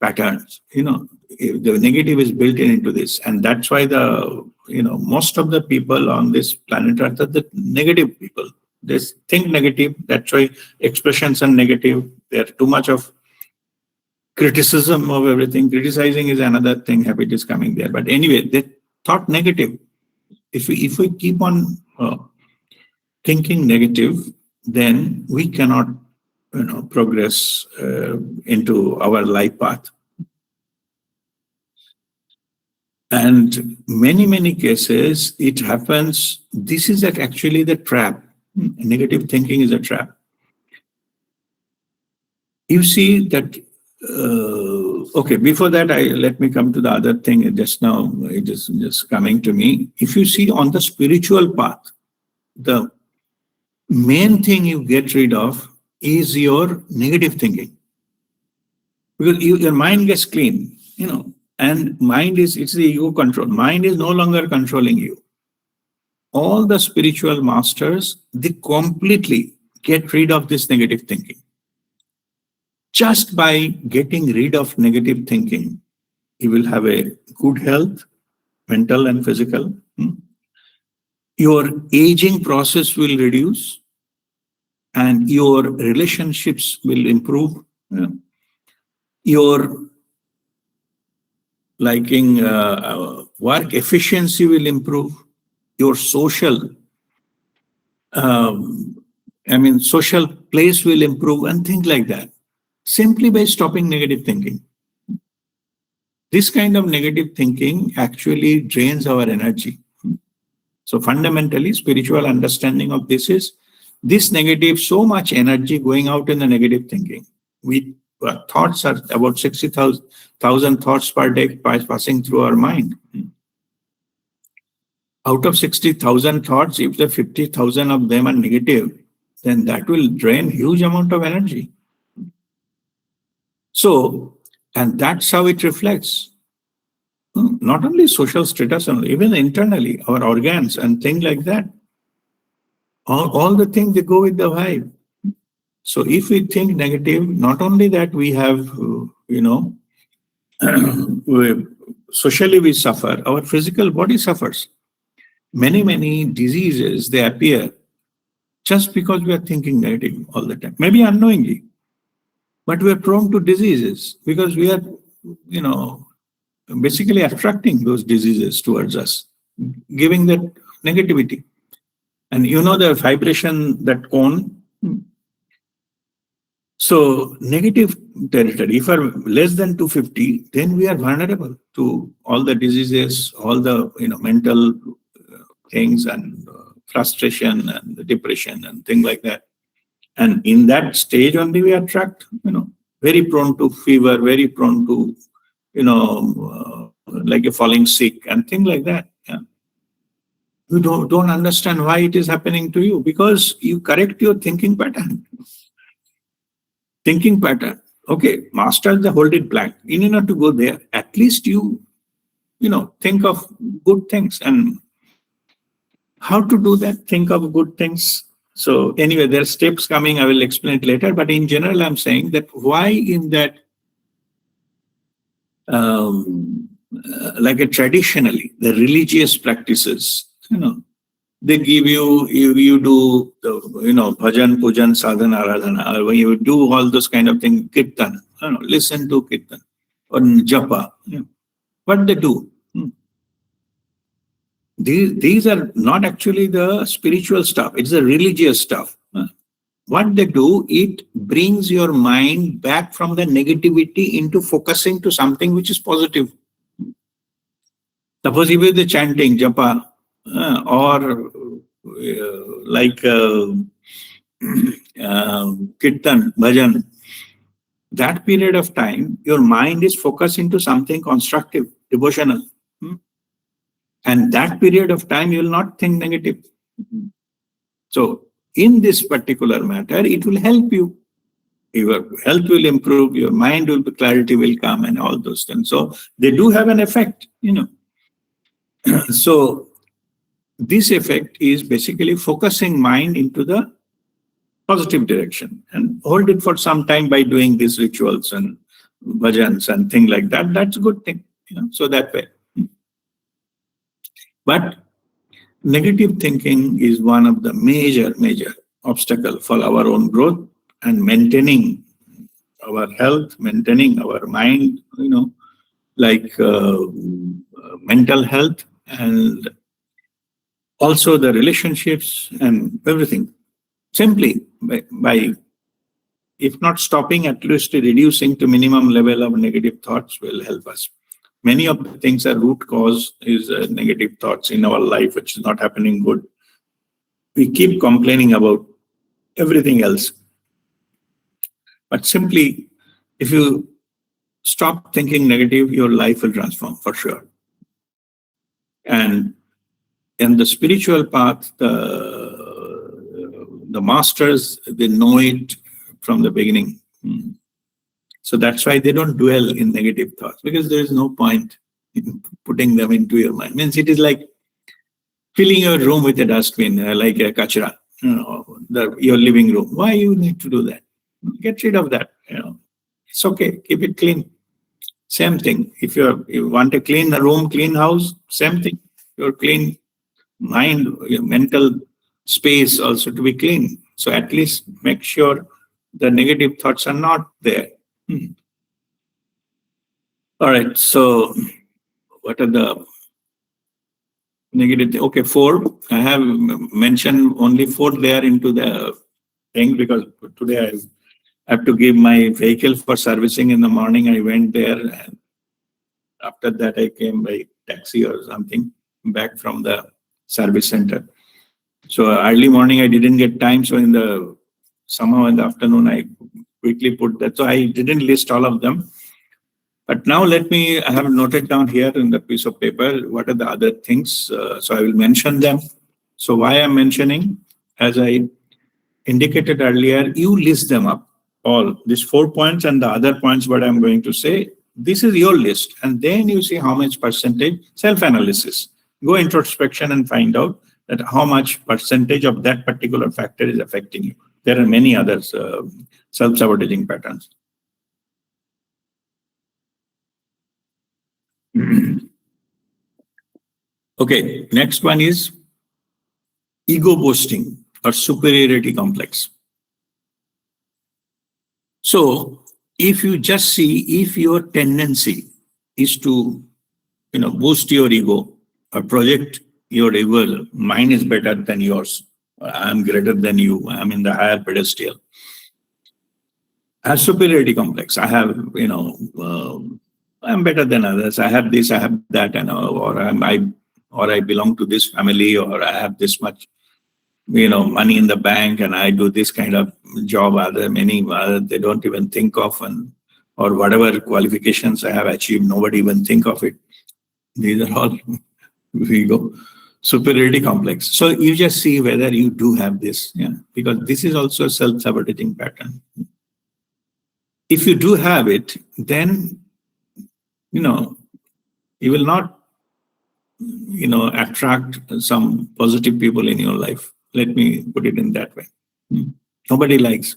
patterns, the negative is built into this. And that's why most of the people on this planet are the negative people. They think negative. That's why expressions are negative. They're too much of criticism of everything. Criticizing is another thing. Habit is coming there. But anyway, they thought negative. If we keep on thinking negative, then we cannot, progress into our life path. And many cases, it happens. This is actually the trap. Negative thinking is a trap. You see that. Okay, before that, let me come to the other thing. Just now, it is just coming to me. If you see on the spiritual path, the main thing you get rid of is your negative thinking, because your mind gets clean, and it's the ego control. Mind is no longer controlling you. All the spiritual masters, they completely get rid of this negative thinking. Just by getting rid of negative thinking, you will have a good health, mental and physical. Your aging process will reduce, and your relationships will improve. Your work efficiency will improve. Your social place will improve, and things like that, simply by stopping negative thinking. This kind of negative thinking actually drains our energy. So fundamentally, spiritual understanding of this is this negative, so much energy going out in the negative thinking. Thoughts are about 60,000 thoughts per day passing through our mind. Out of 60,000 thoughts, if the 50,000 of them are negative, then that will drain huge amount of energy. So, and that's how it reflects. Not only social status, even internally, our organs and things like that. All the things, they go with the vibe. So if we think negative, not only that we have, socially we suffer, our physical body suffers. Many diseases, they appear just because we are thinking negative all the time. Maybe unknowingly, but we are prone to diseases because we are, basically attracting those diseases towards us, giving that negativity. And the vibration, that cone. So negative territory, if we're less than 250, then we are vulnerable to all the diseases, all the mental things, and frustration and the depression and things like that. And in that stage only we attract, very prone to fever, very prone to, like a falling sick and things like that. Yeah. You don't understand why it is happening to you, because you correct your thinking pattern. Thinking pattern. Okay, master the hold it blank. You need not to go there. At least you think of good things. And how to do that? Think of good things. So anyway, there are steps coming. I will explain it later. But in general, I'm saying that why in that, traditionally, the religious practices, they give you do, bhajan, pujan, sadhana, aradhana, when you do all those kind of things, kirtan, listen to kirtan, or japa. What they do? These are not actually the spiritual stuff. It's the religious stuff. What they do, it brings your mind back from the negativity into focusing to something which is positive. Suppose if it's the chanting, japa, or kirtan, bhajan, that period of time, your mind is focused into something constructive, devotional. And that period of time, you will not think negative. So, in this particular matter, it will help you. Your health will improve, your mind will be, clarity will come, and all those things. So, they do have an effect, So, this effect is basically focusing mind into the positive direction, and hold it for some time by doing these rituals and bhajans and things like that. That's a good thing, so that way. But negative thinking is one of the major obstacle for our own growth and maintaining our health, maintaining our mind, like mental health, and also the relationships and everything. Simply by if not stopping, at least reducing to minimum level of negative thoughts will help us. Many of the things are root cause is negative thoughts in our life, which is not happening good. We keep complaining about everything else. But simply, if you stop thinking negative, your life will transform for sure. And in the spiritual path, the masters, they know it from the beginning. So that's why they don't dwell in negative thoughts, because there is no point in putting them into your mind. Means it is like filling your room with a dustbin, like a kachra, your living room. Why you need to do that? Get rid of that. It's okay. Keep it clean. Same thing. If you want a clean room, clean house, same thing. Your clean mind, your mental space also to be clean. So at least make sure the negative thoughts are not there. All right. So what are the negative? Okay, 4. I have mentioned only 4 there into the thing because today I have to give my vehicle for servicing in the morning. I went there, and after that I came by taxi or something back from the service center. So early morning I didn't get time. So somehow in the afternoon I quickly put that. So I didn't list all of them. But now I have noted down here in the piece of paper, what are the other things. So I will mention them. So why I'm mentioning, as I indicated earlier, you list them up, all these 4 points and the other points what I'm going to say. This is your list. And then you see how much percentage self-analysis. Go introspection and find out that how much percentage of that particular factor is affecting you. There are many others, self-sabotaging patterns. Okay, next one is ego boasting or superiority complex. So if you just see, if your tendency is to boost your ego or project your ego, mine is better than yours, I'm greater than you, I'm in the higher pedestal. I have superiority complex. I have, I'm better than others. I have this, I have that, or I belong to this family, or I have this much, money in the bank, and I do this kind of job. Many they don't even think of, or whatever qualifications I have achieved, nobody even think of it. These are all ego, superiority complex. So you just see whether you do have this, because this is also a self-sabotaging pattern. If you do have it, then you will not attract some positive people in your life. Let me put it in that way. Nobody likes.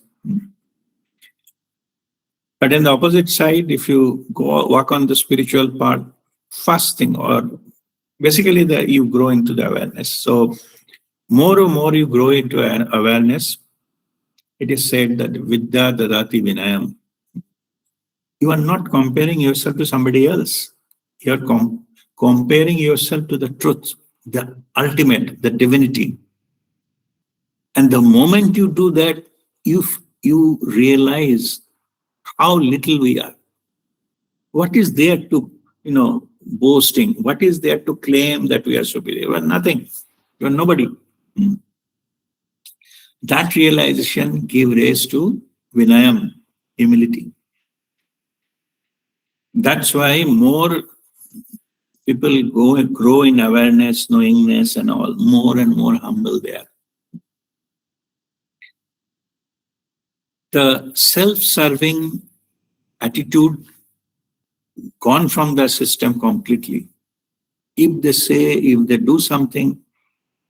But in the opposite side, if you go walk on the spiritual path, fasting, or basically you grow into the awareness. So more and more you grow into an awareness. It is said that vidya dadati vinayam. You are not comparing yourself to somebody else. You are comparing yourself to the truth, the ultimate, the divinity. And the moment you do that, you realize how little we are. What is there to, boasting? What is there to claim that we are superior? Well, nothing. You are nobody. That realization gives rise to vinayam, humility. That's why more people grow in awareness, knowingness, and all, more and more humble they are. The self-serving attitude gone from the system completely. If they do something,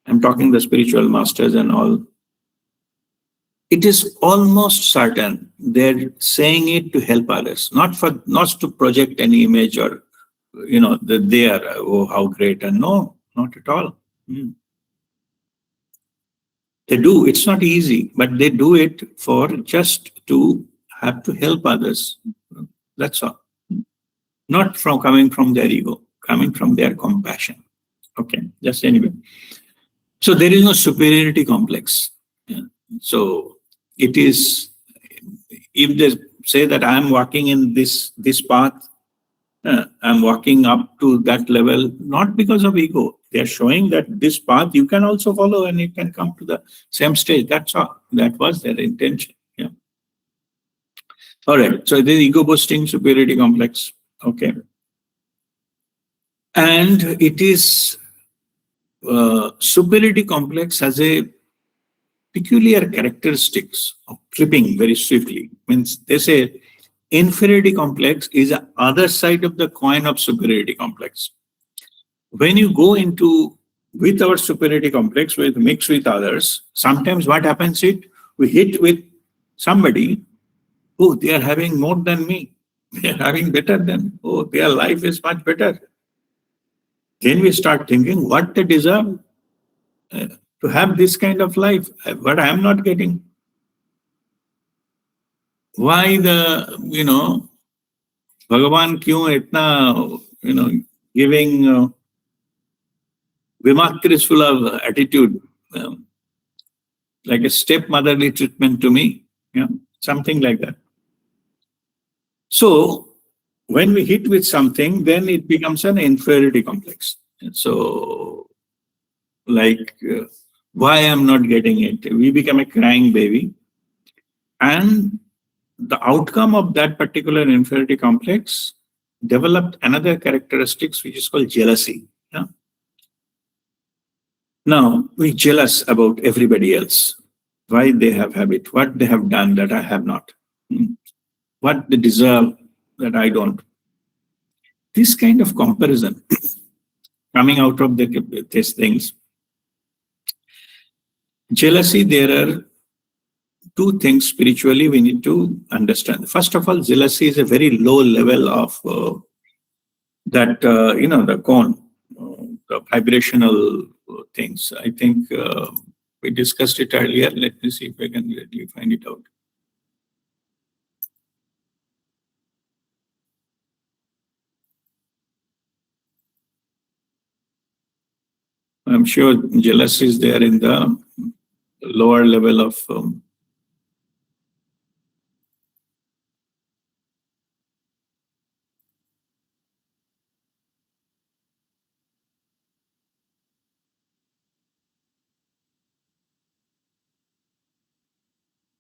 I'm talking the spiritual masters and all, it is almost certain they're saying it to help others, not to project any image or that they are how great, and no, not at all. They do. It's not easy, but they do it for just to have to help others. That's all. Not from coming from their ego, coming from their compassion. Okay, just anyway. So there is no superiority complex. Yeah. So it is, if they say that I'm walking in this path, I'm walking up to that level, not because of ego. They are showing that this path you can also follow and you can come to the same stage. That's all. That was their intention. Yeah. All right. So the ego boosting superiority complex. Okay. And it is superiority complex has a peculiar characteristics of flipping very swiftly. Means they say inferiority complex is the other side of the coin of superiority complex. When you go into with our superiority complex, with mix with others, sometimes what happens is we hit with somebody, oh, they are having more than me. They are having better than, oh, their life is much better. Then we start thinking what they deserve to have this kind of life, but I am not getting. Why Bhagavan kyun itna, giving Vimaktrisful of attitude, like a stepmotherly treatment to me, something like that. So when we hit with something, then it becomes an inferiority complex. So, like, why I'm not getting it? We become a crying baby. And the outcome of that particular inferiority complex developed another characteristics which is called jealousy. Yeah? Now, we're jealous about everybody else. Why they have it, what they have done that I have not, what they deserve that I don't. This kind of comparison coming out of these things. Jealousy, there are two things spiritually we need to understand. First of all, jealousy is a very low level of the cone, the vibrational things. I think we discussed it earlier. Let me see if I can really find it out. I'm sure jealousy is there in the lower level of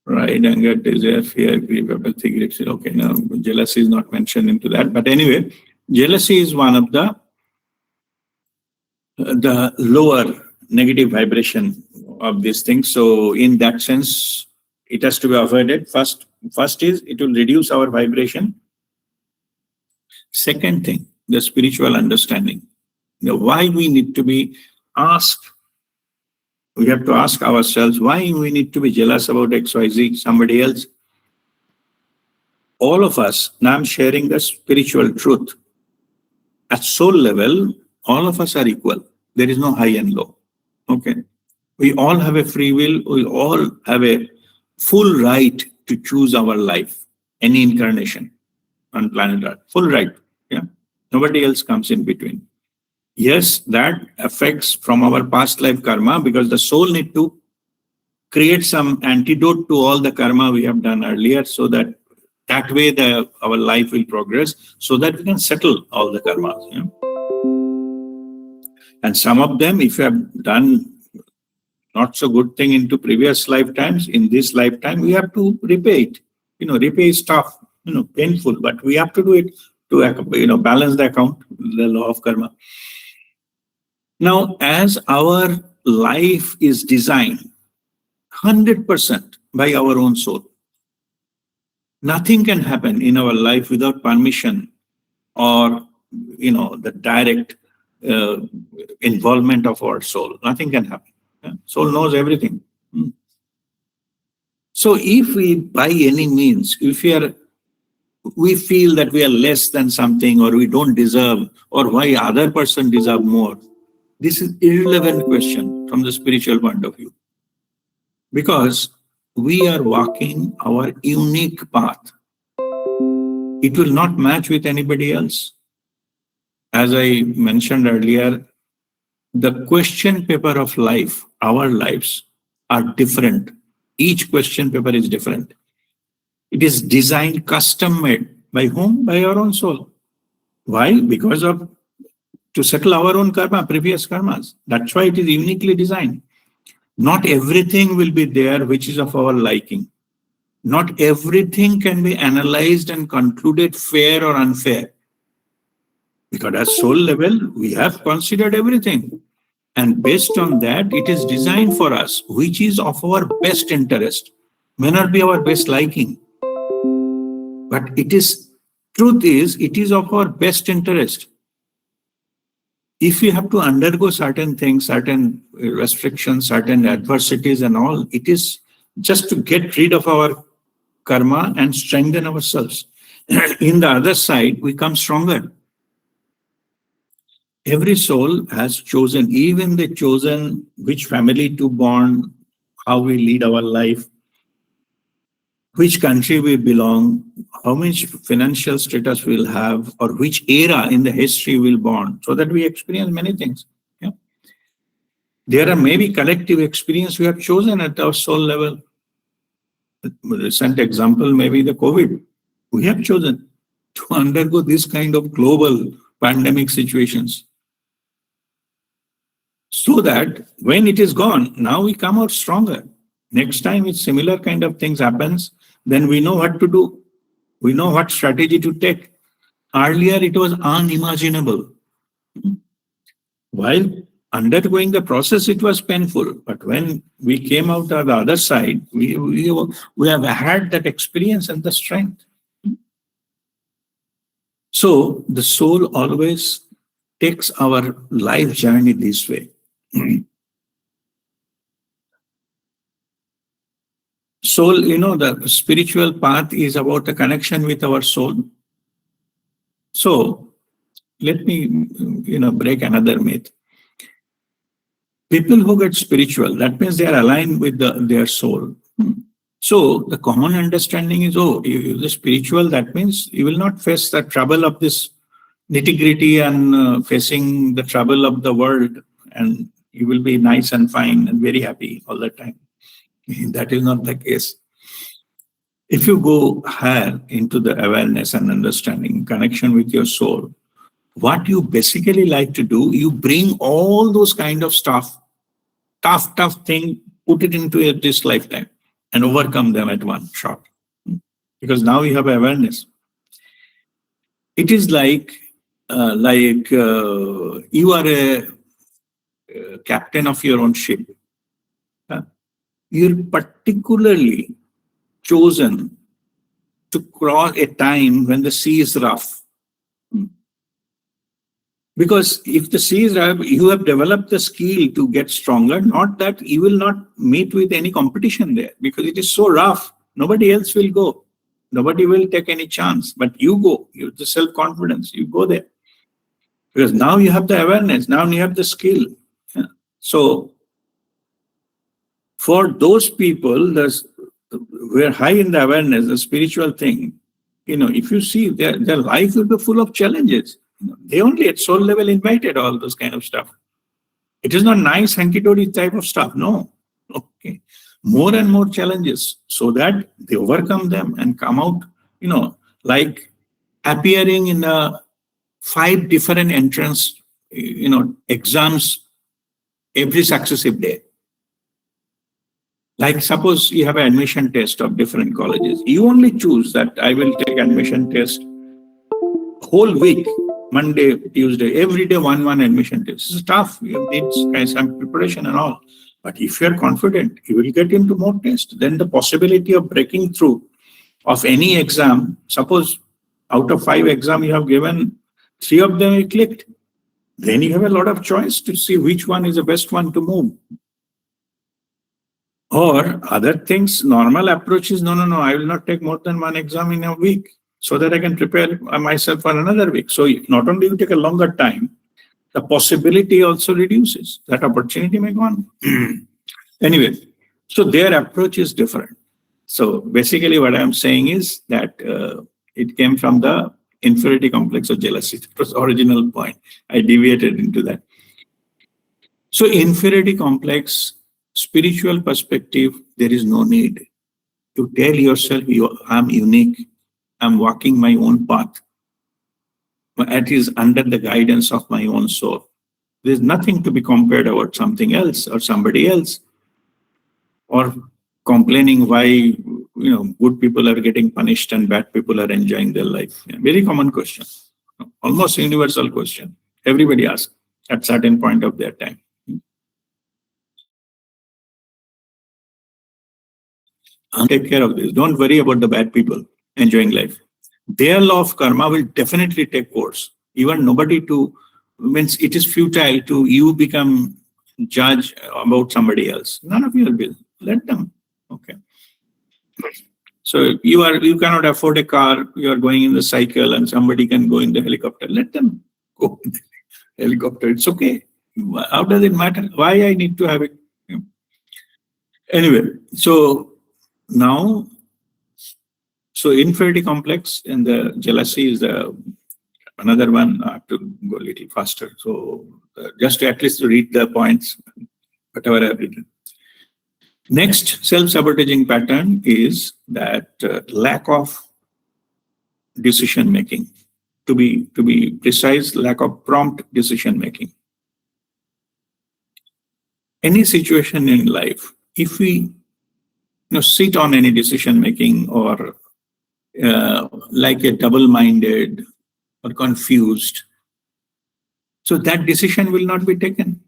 pride, anger, desire, fear, grief, apathy, grief. Okay, no, jealousy is not mentioned into that. But anyway, jealousy is one of the lower negative vibration of this thing. So in that sense, it has to be avoided. First is it will reduce our vibration. Second thing, the spiritual understanding. Why we need to be asked. We have to ask ourselves why we need to be jealous about XYZ, somebody else. All of us, now I'm sharing the spiritual truth. At soul level, all of us are equal. There is no high and low. Okay. We all have a free will. We all have a full right to choose our life, any incarnation on planet Earth. Full right. Yeah. Nobody else comes in between. Yes, that affects from our past life karma because the soul need to create some antidote to all the karma we have done earlier so that way our life will progress so that we can settle all the karmas. Yeah? And some of them, if you have done not so good thing into previous lifetimes, in this lifetime, we have to repay it. Repay is tough, painful, but we have to do it to, balance the account, the law of karma. Now, as our life is designed 100% by our own soul, nothing can happen in our life without permission or, the direct involvement of our soul. Nothing can happen. Yeah? Soul knows everything. So if we, by any means, we feel that we are less than something or we don't deserve or why other person deserve more, this is irrelevant question from the spiritual point of view. because we are walking our unique path. It will not match with anybody else. As I mentioned earlier, the question paper of life, our lives, are different. Each question paper is different. It is designed, custom made. By whom? By our own soul. Why? Because of to settle our own karma, previous karmas. That's why it is uniquely designed. Not everything will be there which is of our liking. Not everything can be analyzed and concluded fair or unfair. Because at soul level, we have considered everything. And based on that, it is designed for us, which is of our best interest. May not be our best liking. But truth is, it is of our best interest. If we have to undergo certain things, certain restrictions, certain adversities and all, it is just to get rid of our karma and strengthen ourselves. In the other side, we come stronger. Every soul has chosen, even they chosen which family to born, how we lead our life, which country we belong, how much financial status we'll have, or which era in the history we'll born, so that we experience many things. Yeah? There are maybe collective experience we have chosen at our soul level. A recent example, maybe the COVID. We have chosen to undergo this kind of global pandemic situations. So that when it is gone, now we come out stronger. Next time if similar kind of things happens, then we know what to do. We know what strategy to take. Earlier it was unimaginable. While undergoing the process, it was painful. But when we came out on the other side, we have had that experience and the strength. So the soul always takes our life journey this way. Soul, the spiritual path is about the connection with our soul. So let me, break another myth. People who get spiritual, that means they are aligned with their soul. So the common understanding is, the spiritual, that means you will not face the trouble of this nitty-gritty and facing the trouble of the world, and you will be nice and fine and very happy all the time. That is not the case. If you go higher into the awareness and understanding, connection with your soul, what you basically like to do, you bring all those kind of stuff, tough thing, put it into this lifetime and overcome them at one shot. Because now you have awareness. It is like you are a captain of your own ship. You're particularly chosen to cross a time when the sea is rough. Because if the sea is rough, you have developed the skill to get stronger, not that you will not meet with any competition there, because it is so rough, nobody else will go. Nobody will take any chance, but you go, you have the self-confidence, you go there. Because now you have the awareness, now you have the skill. Yeah. So, for those people, we're high in the awareness, the spiritual thing, if you see their life will be full of challenges. They only at soul level invited all those kind of stuff. It is not nice hunky-dory type of stuff. No. Okay. More and more challenges so that they overcome them and come out, like appearing in 5 different entrance, exams every successive day. Like suppose you have an admission test of different colleges. You only choose that I will take admission test whole week, Monday, Tuesday, every day one admission test. It's tough. You need some preparation and all. But if you're confident, you will get into more tests. Then the possibility of breaking through of any exam, suppose out of 5 exams you have given, 3 of them you clicked. Then you have a lot of choice to see which one is the best one to move. Or other things, normal approach is, no, I will not take more than 1 exam in a week so that I can prepare myself for another week. So not only you take a longer time, the possibility also reduces. That opportunity may go on. Anyway, So their approach is different. So basically what I'm saying is that it came from the inferiority complex of jealousy. That was the original point. I deviated into that. So inferiority complex, spiritual perspective, there is no need to tell yourself, I'm unique, I'm walking my own path. It is under the guidance of my own soul. There's nothing to be compared about something else or somebody else, or complaining why good people are getting punished and bad people are enjoying their life. Yeah, very common question, almost universal question. Everybody asks at certain point of their time. And take care of this. Don't worry about the bad people enjoying life. Their law of karma will definitely take course. Even nobody to means it is futile to you become judge about somebody else. None of you will. Let them. Okay. So you cannot afford a car, you are going in the cycle and somebody can go in the helicopter. Let them go in the helicopter. It's okay. How does it matter? Why I need to have it? Anyway, so now, so inferiority complex and the jealousy is another one. I have to go a little faster. So just to at least read the points, whatever I've written. Next self-sabotaging pattern is that lack of decision making. To be precise, lack of prompt decision making. Any situation in life, if we sit on any decision making or like a double-minded or confused, so that decision will not be taken.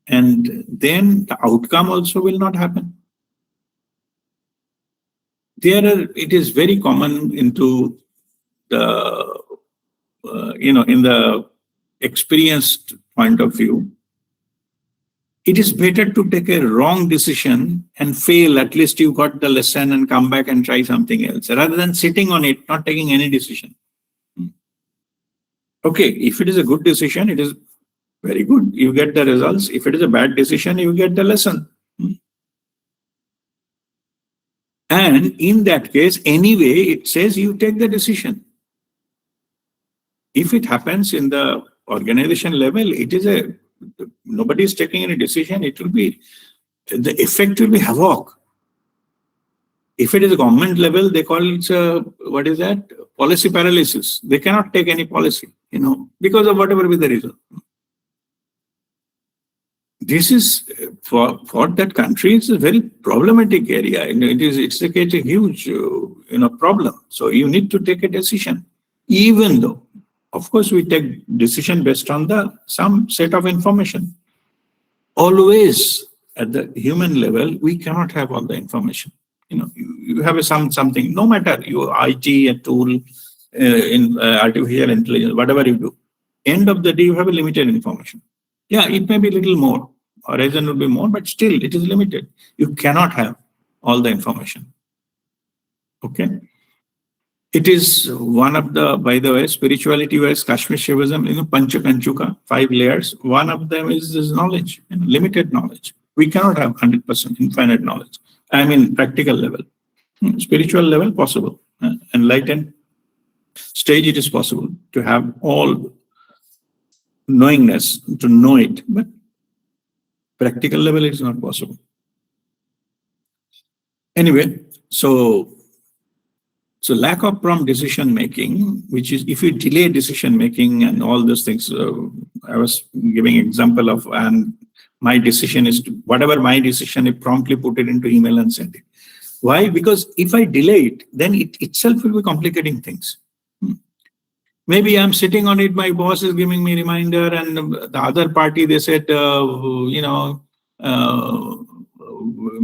And then the outcome also will not happen. It is very common into the, in the experienced point of view, it is better to take a wrong decision and fail. At least you got the lesson and come back and try something else, rather than sitting on it, not taking any decision. Okay, if it is a good decision, it is very good. You get the results. If it is a bad decision, you get the lesson. And in that case, anyway, it says you take the decision. If it happens in the organization level, nobody is taking any decision. The effect will be havoc. If it is a government level, they call it policy paralysis. They cannot take any policy, because of whatever be the reason. This is for that country. It's a very problematic area. It's a huge problem. So you need to take a decision, even though, of course, we take decision based on some set of information. Always at the human level, we cannot have all the information. You have something, no matter you IT, a tool, in artificial intelligence, whatever you do, end of the day, you have a limited information. Yeah, it may be a little more, horizon will be more, but still it is limited. You cannot have all the information. Okay. It is one of by the way, spirituality wise, Kashmir Shivism, Pancha Kanchuka, 5 layers. One of them is this knowledge, limited knowledge. We cannot have 100% infinite knowledge. I mean, practical level. Spiritual level, possible. Enlightened stage, it is possible to have all knowingness, to know it, but practical level is not possible. Anyway, so lack of prompt decision making, which is if you delay decision making and all those things, I was giving example of, and my decision is whatever my decision, I promptly put it into email and send it. Why? Because if I delay it, then it itself will be complicating things. Maybe I'm sitting on it, my boss is giving me reminder, and the other party, they said,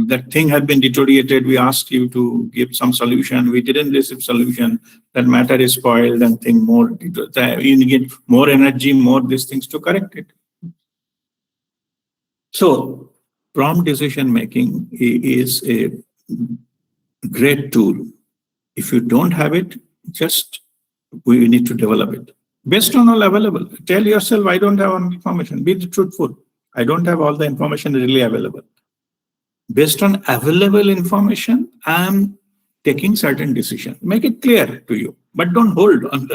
that thing had been deteriorated. We asked you to give some solution. We didn't receive solution. That matter is spoiled and thing more. You get more energy, more these things to correct it. So prompt decision making is a great tool. If you don't have it, we need to develop it. Based on all available. Tell yourself, I don't have all information. Be truthful. I don't have all the information readily available. Based on available information, I'm taking certain decision. Make it clear to you, but don't hold on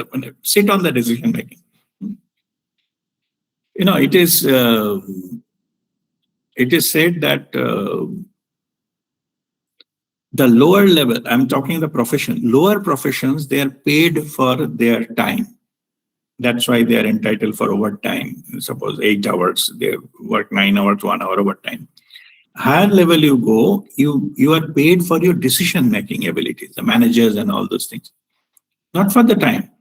sit on the decision making. It is said that the lower level, I'm talking the profession, lower professions, they are paid for their time. That's why they are entitled for overtime. Suppose 8 hours, they work 9 hours, 1 hour overtime. Higher level you go, you are paid for your decision making abilities, the managers and all those things, not for the time.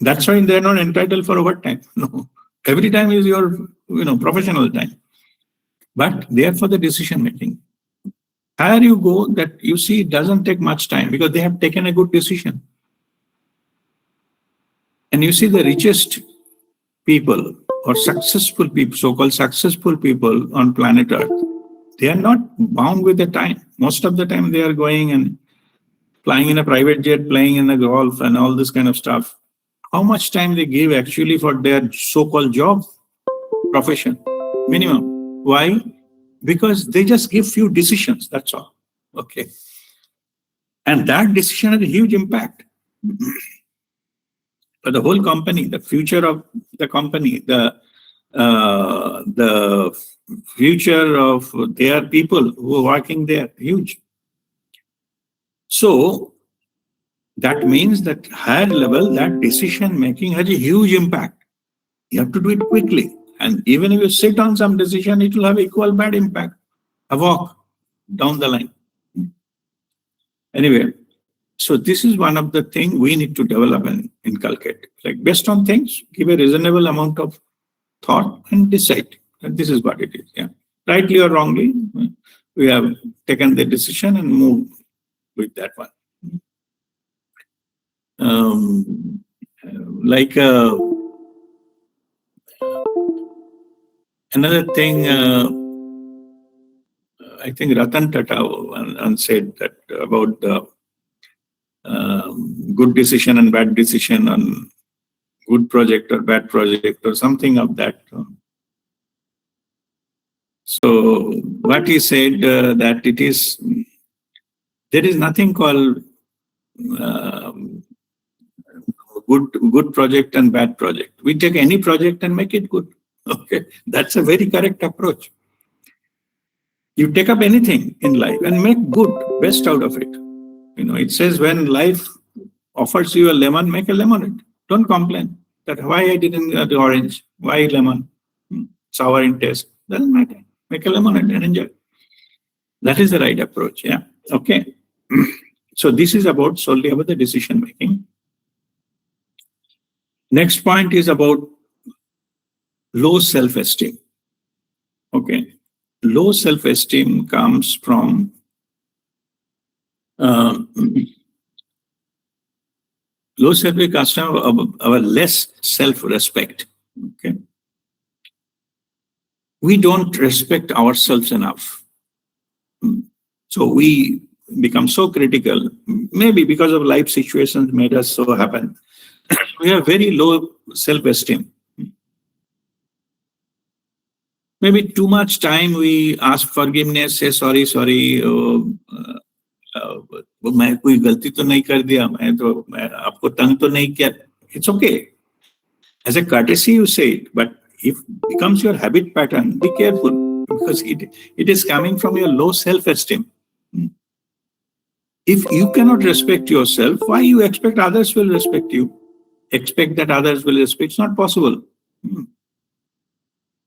That's why they're not entitled for overtime. No, every time is your professional time, but they are for the decision making. Higher you go, that you see it doesn't take much time because they have taken a good decision. And you see the richest people or successful people, so-called successful people on planet Earth, they are not bound with the time. Most of the time they are going and flying in a private jet, playing in the golf and all this kind of stuff. How much time they give actually for their so-called job, profession? Minimum. Why? Because they just give few decisions, that's all. Okay. And that decision has a huge impact. For the whole company, the future of the company, the future of their people who are working there, huge. So that means that higher level, that decision making has a huge impact. You have to do it quickly. And even if you sit on some decision, it will have equal bad impact. A walk down the line. Anyway, so this is one of the things we need to develop and inculcate. Like based on things, give a reasonable amount of thought and decide that this is what it is. Yeah, rightly or wrongly, we have taken the decision and moved with that one. Another thing, I think Ratan Tata said that about the good decision and bad decision on good project or bad project or something of that. So what he said that there is nothing called good project and bad project. We take any project and make it good. Okay, that's a very correct approach. You take up anything in life and make good, best out of it. It says when life offers you a lemon, make a lemonade. Don't complain that why I didn't get the orange, why lemon, sour in taste. Doesn't matter. Make a lemonade and enjoy. That is the right approach. Yeah. Okay. So this is solely about the decision making. Next point is about low self-esteem. Okay. Low self-esteem comes from low self-esteem comes from our less self-respect. Okay. We don't respect ourselves enough. So we become so critical, maybe because of life situations made us so happen. We have very low self-esteem. Maybe too much time we ask forgiveness, say sorry, मैं कोई गलती तो नहीं कर दिया, मैं आपको तंग तो नहीं किया. It's okay. As a courtesy you say it, but if it becomes your habit pattern, be careful because it is coming from your low self-esteem. If you cannot respect yourself, why you expect others will respect you? Expect that others will respect. It's not possible.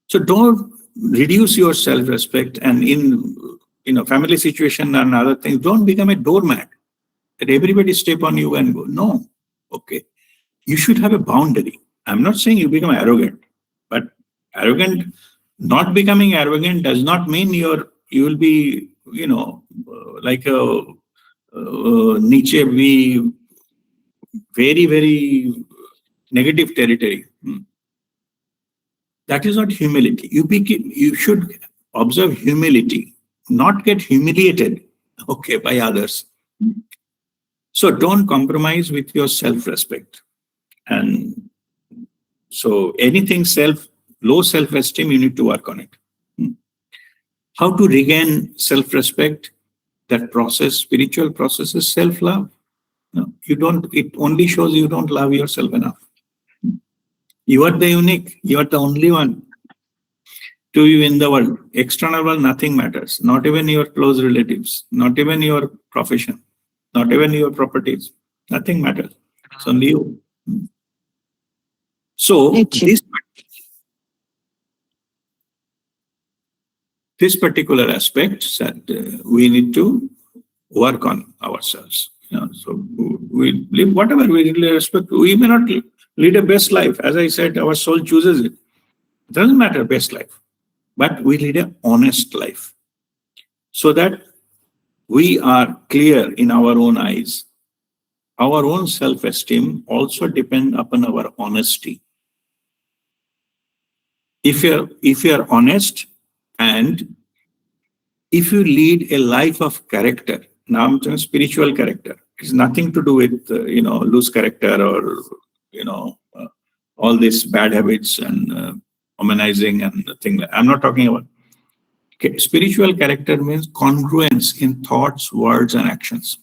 So don't reduce your self-respect, and in family situation and other things, don't become a doormat that everybody step on you and go. No. Okay. You should have a boundary. I'm not saying you become arrogant, but not becoming arrogant does not mean you will be, like a Nietzsche, be very, very negative territory. That is not humility. You should observe humility, not get humiliated, okay, by others. So don't compromise with your self-respect. And so anything low self-esteem, you need to work on it. How to regain self-respect? That process, spiritual process, is self-love. No, you don't. It only shows you don't love yourself enough. You are the unique. You are the only one to you in the world. External world, nothing matters. Not even your close relatives. Not even your profession. Not even your properties. Nothing matters. It's only you. So this particular aspect that we need to work on ourselves. So we live whatever we really respect. We may not lead a best life. As I said, our soul chooses it. It doesn't matter best life, but we lead an honest life so that we are clear in our own eyes. Our own self-esteem also depends upon our honesty. If you're honest and if you lead a life of character, now I'm talking spiritual character. It's nothing to do with loose character or all these bad habits and humanizing and things. I'm not talking about. Okay. Spiritual character means congruence in thoughts, words, and actions.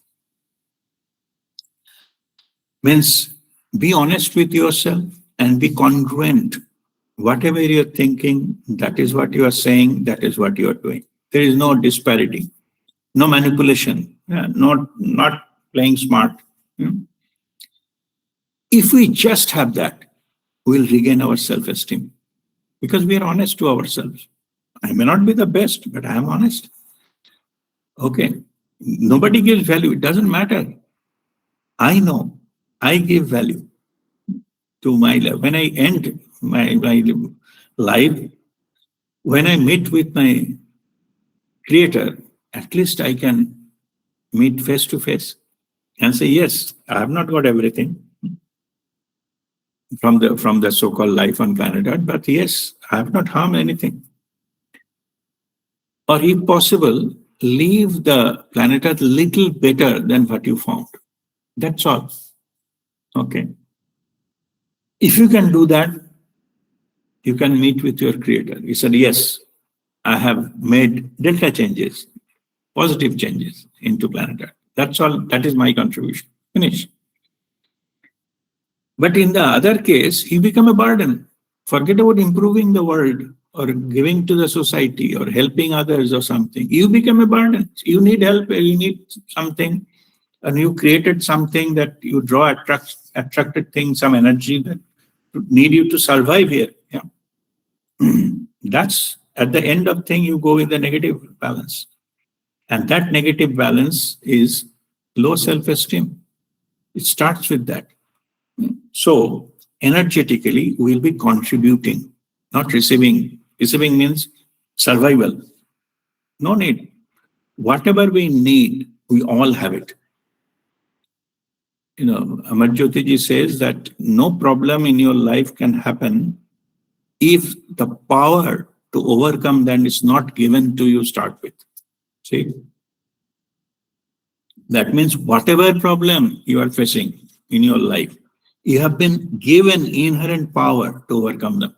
Means be honest with yourself and be congruent. Whatever you're thinking, that is what you are saying, that is what you are doing. There is no disparity, no manipulation, not playing smart. If we just have that, we'll regain our self-esteem because we are honest to ourselves. I may not be the best, but I am honest. Okay. Nobody gives value. It doesn't matter. I know I give value to my life. When I end my life, when I meet with my creator, at least I can meet face to face and say, yes, I have not got everything from the so-called life on planet Earth, but yes, I have not harmed anything. Or if possible, leave the planet Earth little better than what you found. That's all. Okay. If you can do that, you can meet with your creator. He said, yes, I have made delta changes, positive changes into planet Earth. That's all. That is my contribution. Finish. But in the other case, you become a burden. Forget about improving the world or giving to the society or helping others or something. You become a burden. You need help, you need something, and you created something that you draw, attracted things, some energy that need you to survive here. Yeah. That's at the end of thing, you go with the negative balance. And that negative balance is low self-esteem. It starts with that. So energetically, we'll be contributing, not receiving. Receiving means survival. No need. Whatever we need, we all have it. Amar Jyotiji says that no problem in your life can happen if the power to overcome that is not given to you start with. See? That means whatever problem you are facing in your life, you have been given inherent power to overcome them.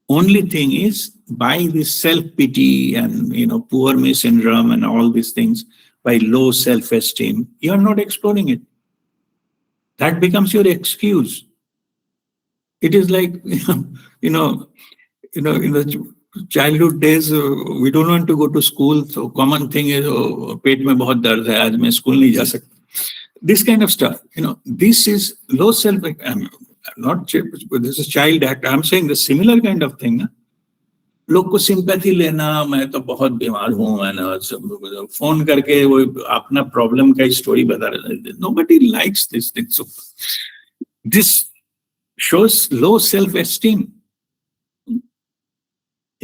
Only thing is, by this self-pity and poor me syndrome and all these things, by low self-esteem, you are not exploring it. That becomes your excuse. It is like, in the childhood days, we don't want to go to school. So common thing is, पेट में बहुत दर्द है, आज मैं school नहीं जा सकता. This kind of stuff, this is low self. Not this is child act. I'm saying the similar kind of thing. लोग को sympathy लेना, मैं तो बहुत बीमार हूँ, मैंने फोन करके वो अपना problem का story बता रहे. Nobody likes this thing. So this shows low self-esteem. You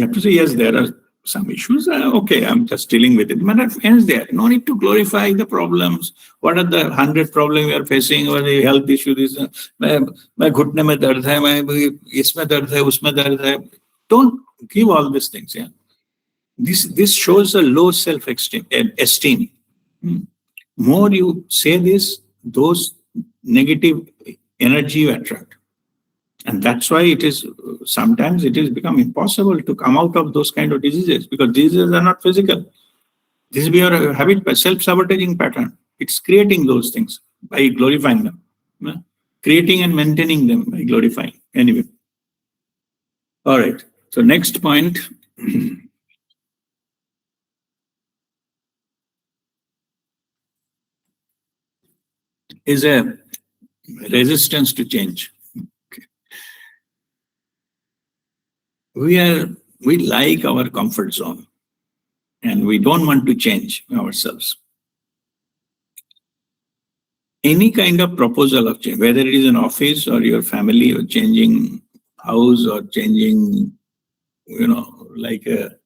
have to say, yes, there are some issues. Okay, I'm just dealing with it. But it ends there. No need to glorify the problems. What are the 100 problems you are facing? Or the health issue? This, मैं घुटने में दर्द है, मैं इसमें दर्द है, उसमें दर्द है. Don't give all these things. Yeah, this shows a low self-esteem. More you say this, those negative energy you attract. And that's why sometimes it is become impossible to come out of those kind of diseases, because diseases are not physical. This is your habit, self-sabotaging pattern. It's creating those things by glorifying them. Creating and maintaining them by glorifying. Anyway. All right. So next point is a resistance to change. We like our comfort zone and we don't want to change ourselves. Any kind of proposal of change, whether it is an office or your family or changing house or changing, like a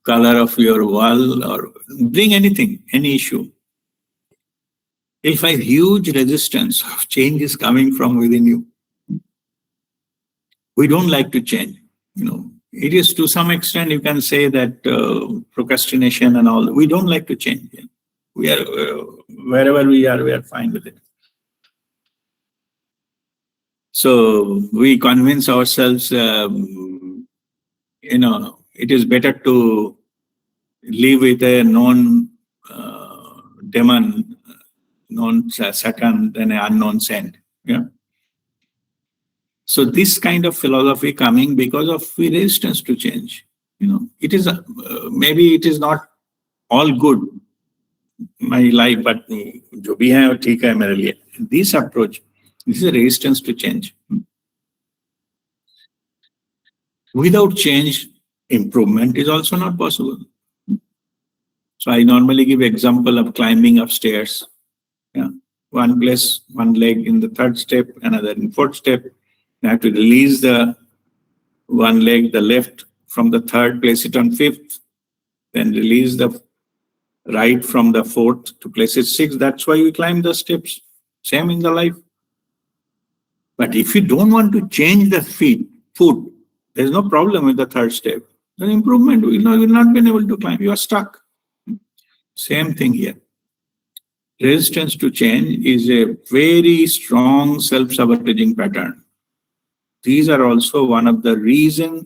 color of your wall or bring anything, any issue. If a huge resistance of change is coming from within you, we don't like to change. It is to some extent you can say that procrastination and all. We don't like to change. We are wherever we are fine with it. So we convince ourselves, it is better to live with a known demon, known Satan, than an unknown saint. Yeah. So this kind of philosophy coming because of resistance to change. It is maybe it is not all good my life, but जो भी है वो ठीक है मेरे लिए. This approach, this is a resistance to change. Without change, improvement is also not possible. So I normally give example of climbing upstairs. Yeah, one place, one leg in the third step, another in fourth step. You have to release the one leg, the left from the third, place it on fifth, then release the right from the fourth to place it sixth. That's why we climb the steps. Same in the life. But if you don't want to change the foot, there's no problem with the third step. Then improvement, you'll not be able to climb. You are stuck. Same thing here. Resistance to change is a very strong self-sabotaging pattern. These are also one of the reasons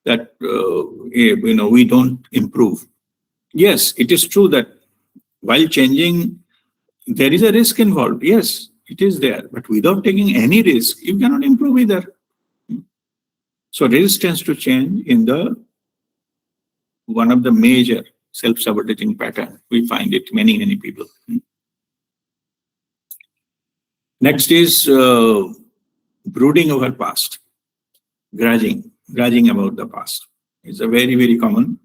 that we don't improve. Yes, it is true that while changing, there is a risk involved. Yes, it is there. But without taking any risk, you cannot improve either. So resistance to change one of the major self-sabotaging pattern. We find it many people. Next is brooding over past, grudging about the past. It's a very common.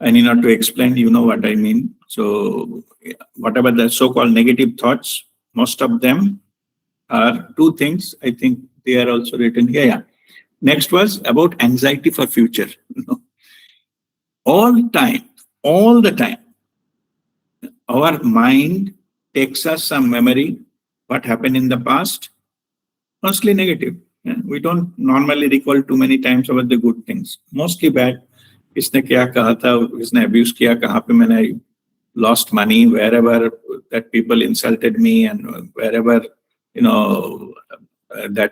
I need not to explain, you know what I mean. So whatever the so-called negative thoughts, most of them are two things. I think they are also written here. Yeah. Next was about anxiety for future. All the time, our mind takes us some memory, what happened in the past, mostly negative. We don't normally recall too many times about the good things. Mostly bad. इसने क्या कहा था, इसने abuse किया, कहाँ पे मैंने lost money, wherever that people insulted me, and wherever that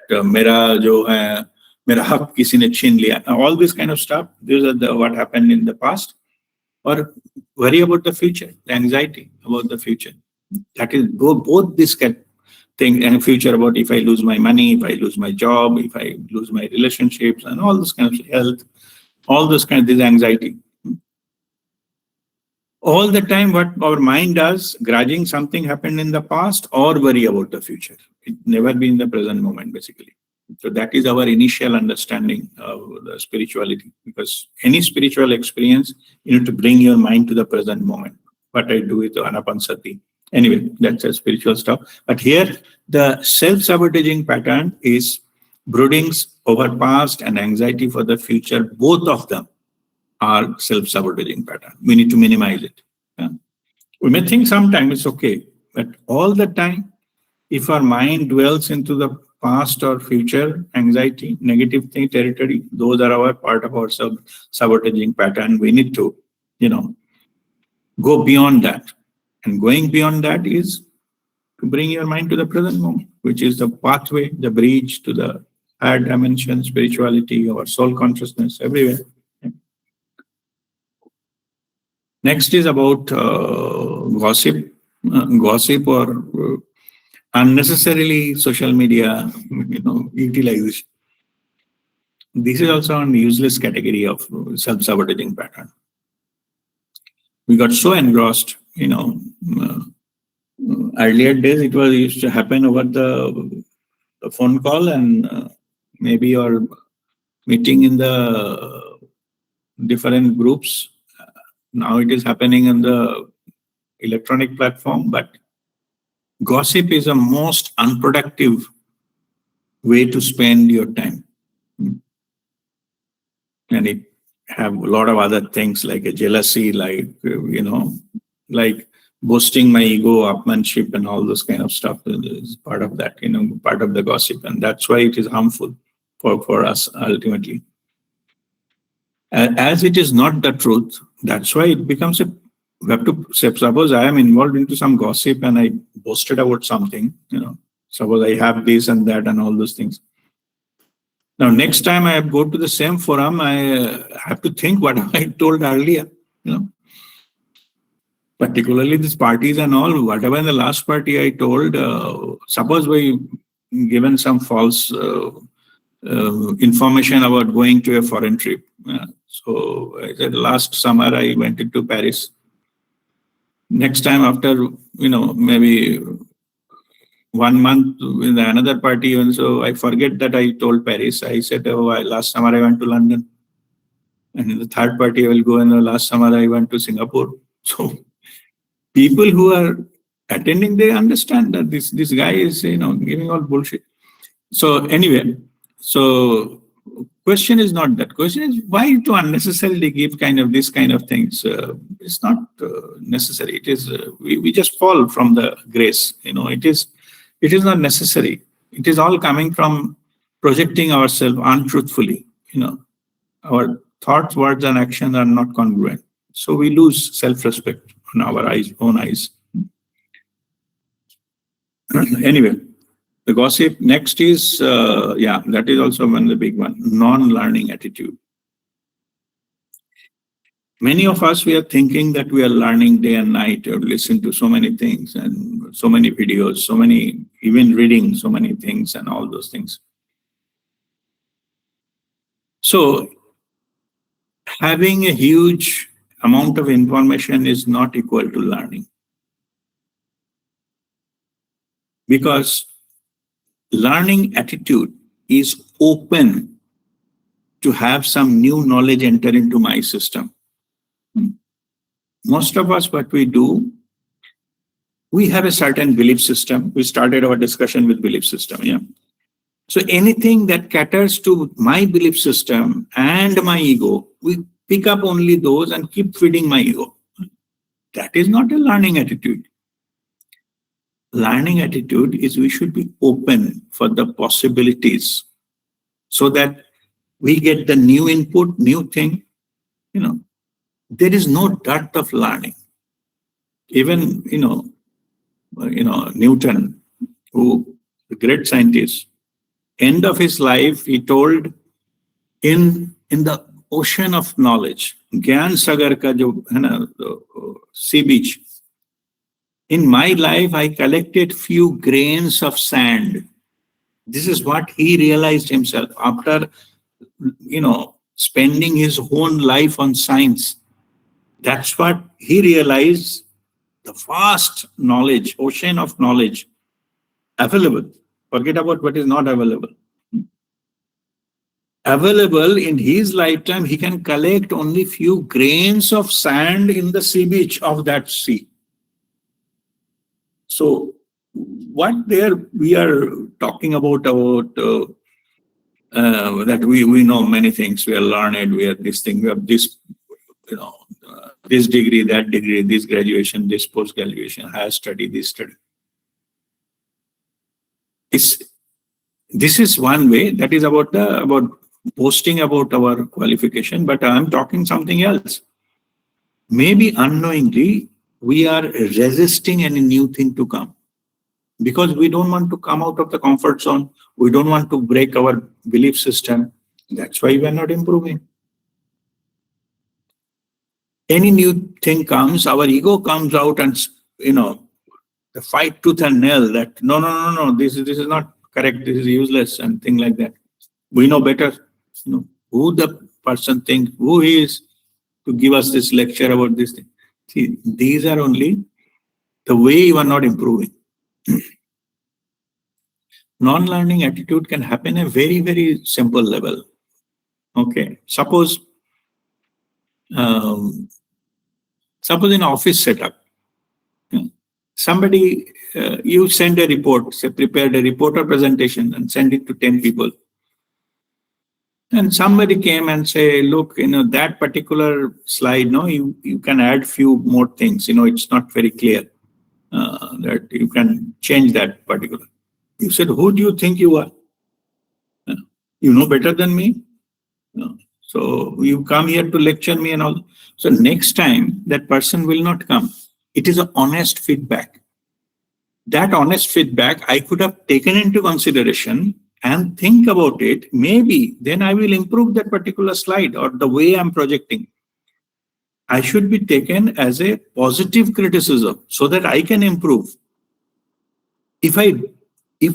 मेरा हक किसी ने छीन लिया. All this kind of stuff. These are what happened in the past. Or worry about the future, the anxiety about the future. That is both this kind of thing, and future about if I lose my money, if I lose my job, if I lose my relationships, and all this kind of health, all this kind of this anxiety. All the time, what our mind does, grudging something happened in the past or worry about the future. It never be in the present moment, basically. So that is our initial understanding of the spirituality. Because any spiritual experience, you need to bring your mind to the present moment. What I do with Anapansati. Anyway, that's a spiritual stuff. But here, the self-sabotaging pattern is broodings over past and anxiety for the future. Both of them are self-sabotaging pattern. We need to minimize it. Yeah. We may think sometimes it's okay, but all the time, if our mind dwells into the past or future, anxiety, negative thing, territory, those are our part of our self-sabotaging pattern. We need to, go beyond that. And going beyond that is to bring your mind to the present moment, which is the pathway, the bridge to the higher dimension, spirituality, or soul consciousness, everywhere. Next is about gossip. Gossip or unnecessarily social media, utilization. This is also an useless category of self-sabotaging pattern. We got so engrossed, earlier days it was used to happen over the phone call and maybe your meeting in the different groups. Now it is happening in the electronic platform, but gossip is a most unproductive way to spend your time. And it have a lot of other things like a jealousy, like, like boasting my ego, upmanship, and all those kind of stuff is part of that, part of the gossip. And that's why it is harmful for us ultimately. As it is not the truth, that's why it becomes we have to say, suppose I am involved into some gossip and I boasted about something, suppose I have this and that and all those things. Now, next time I go to the same forum, I have to think what I told earlier, particularly these parties and all, whatever in the last party I told, suppose we given some false information about going to a foreign trip. So I said last summer I went into Paris. Next time after, maybe 1 month with another party, and so I forget that I told Paris. I said, last summer I went to London. And in the third party I will go, and last summer I went to Singapore. So people who are attending, they understand that this guy is, giving all bullshit. So anyway, so question is not that. Question is why to unnecessarily give this kind of things. It's not necessary. It is we just fall from the grace. It is not necessary. It is all coming from projecting ourselves untruthfully. Our thoughts, words, and actions are not congruent. So we lose self-respect on our own eyes. Anyway, the gossip. Next is, that is also one of the big one, non-learning attitude. Many of us, we are thinking that we are learning day and night, or listen to so many things and so many videos, even reading so many things and all those things. So having a huge amount of information is not equal to learning. Because learning attitude is open to have some new knowledge enter into my system. Most of us, what we do, we have a certain belief system. We started our discussion with belief system, So anything that caters to my belief system and my ego, we pick up only those and keep feeding my ego. That is not a learning attitude. Learning attitude is we should be open for the possibilities so that we get the new input, new thing. There is no dearth of learning. Even, Newton, who the great scientist, end of his life, he told, in the ocean of knowledge, Gyan Sagar ka jo hai na, sea beach, in my life, I collected few grains of sand. This is what he realized himself after, spending his own life on science. That's what he realized, the vast knowledge, ocean of knowledge available. Forget about what is not available. Available in his lifetime, he can collect only few grains of sand in the sea beach of that sea. So what there we are talking about that we know many things, we are learned, we are this thing, we have this, this degree, that degree, this graduation, this post-graduation, higher study, this study. This is one way, that is about boasting about our qualification, but I'm talking something else. Maybe unknowingly, we are resisting any new thing to come. Because we don't want to come out of the comfort zone. We don't want to break our belief system. That's why we are not improving. Any new thing comes, our ego comes out and, the fight tooth and nail that no, this is not correct, this is useless and thing like that. We know better, who the person thinks, who he is to give us this lecture about this thing. See, these are only the way you are not improving. Non-learning attitude can happen at a very, very simple level. Okay, suppose in office setup, somebody, you send a report, say prepared a report or presentation and send it to 10 people. And somebody came and say, look, that particular slide, you can add few more things, it's not very clear, that you can change that particular. You said, who do you think you are? You know better than me. So you come here to lecture me and all. So next time that person will not come. It is an honest feedback. That honest feedback I could have taken into consideration and think about it. Maybe then I will improve that particular slide or the way I'm projecting. I should be taken as a positive criticism so that I can improve. If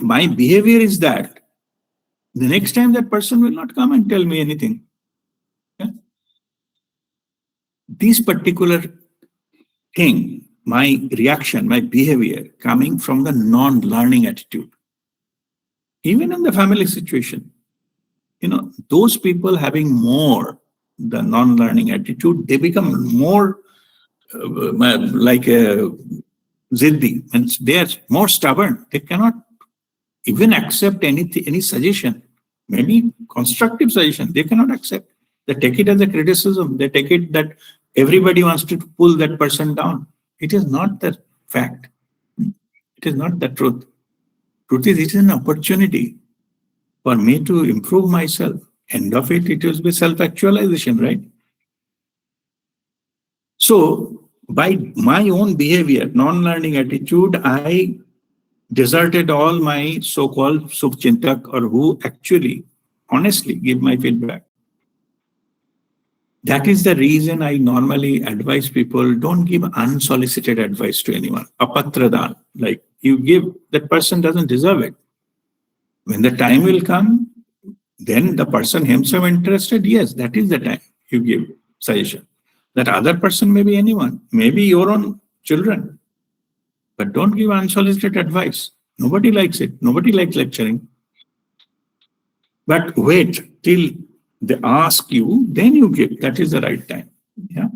my behavior is that, the next time that person will not come and tell me anything. Yeah? This particular thing, my reaction, my behavior coming from the non-learning attitude. Even in the family situation, those people having more the non-learning attitude, they become more like a ziddi, and they are more stubborn. They cannot even accept any suggestion, maybe constructive suggestion. They cannot accept. They take it as a criticism. They take it that everybody wants to pull that person down. It is not the fact. It is not the truth. Truth is, it is an opportunity for me to improve myself. End of it, it will be self-actualization, right? So, by my own behavior, non-learning attitude, I deserted all my so-called subchintak, or who actually, honestly, give my feedback. That is the reason I normally advise people, don't give unsolicited advice to anyone. Apatradan, like you give, that person doesn't deserve it. When the time will come, then the person himself interested, yes, that is the time you give suggestion. That other person may be anyone, maybe your own children. But don't give unsolicited advice. Nobody likes it. Nobody likes lecturing. But wait till they ask you, then you give. That is the right time. Yeah.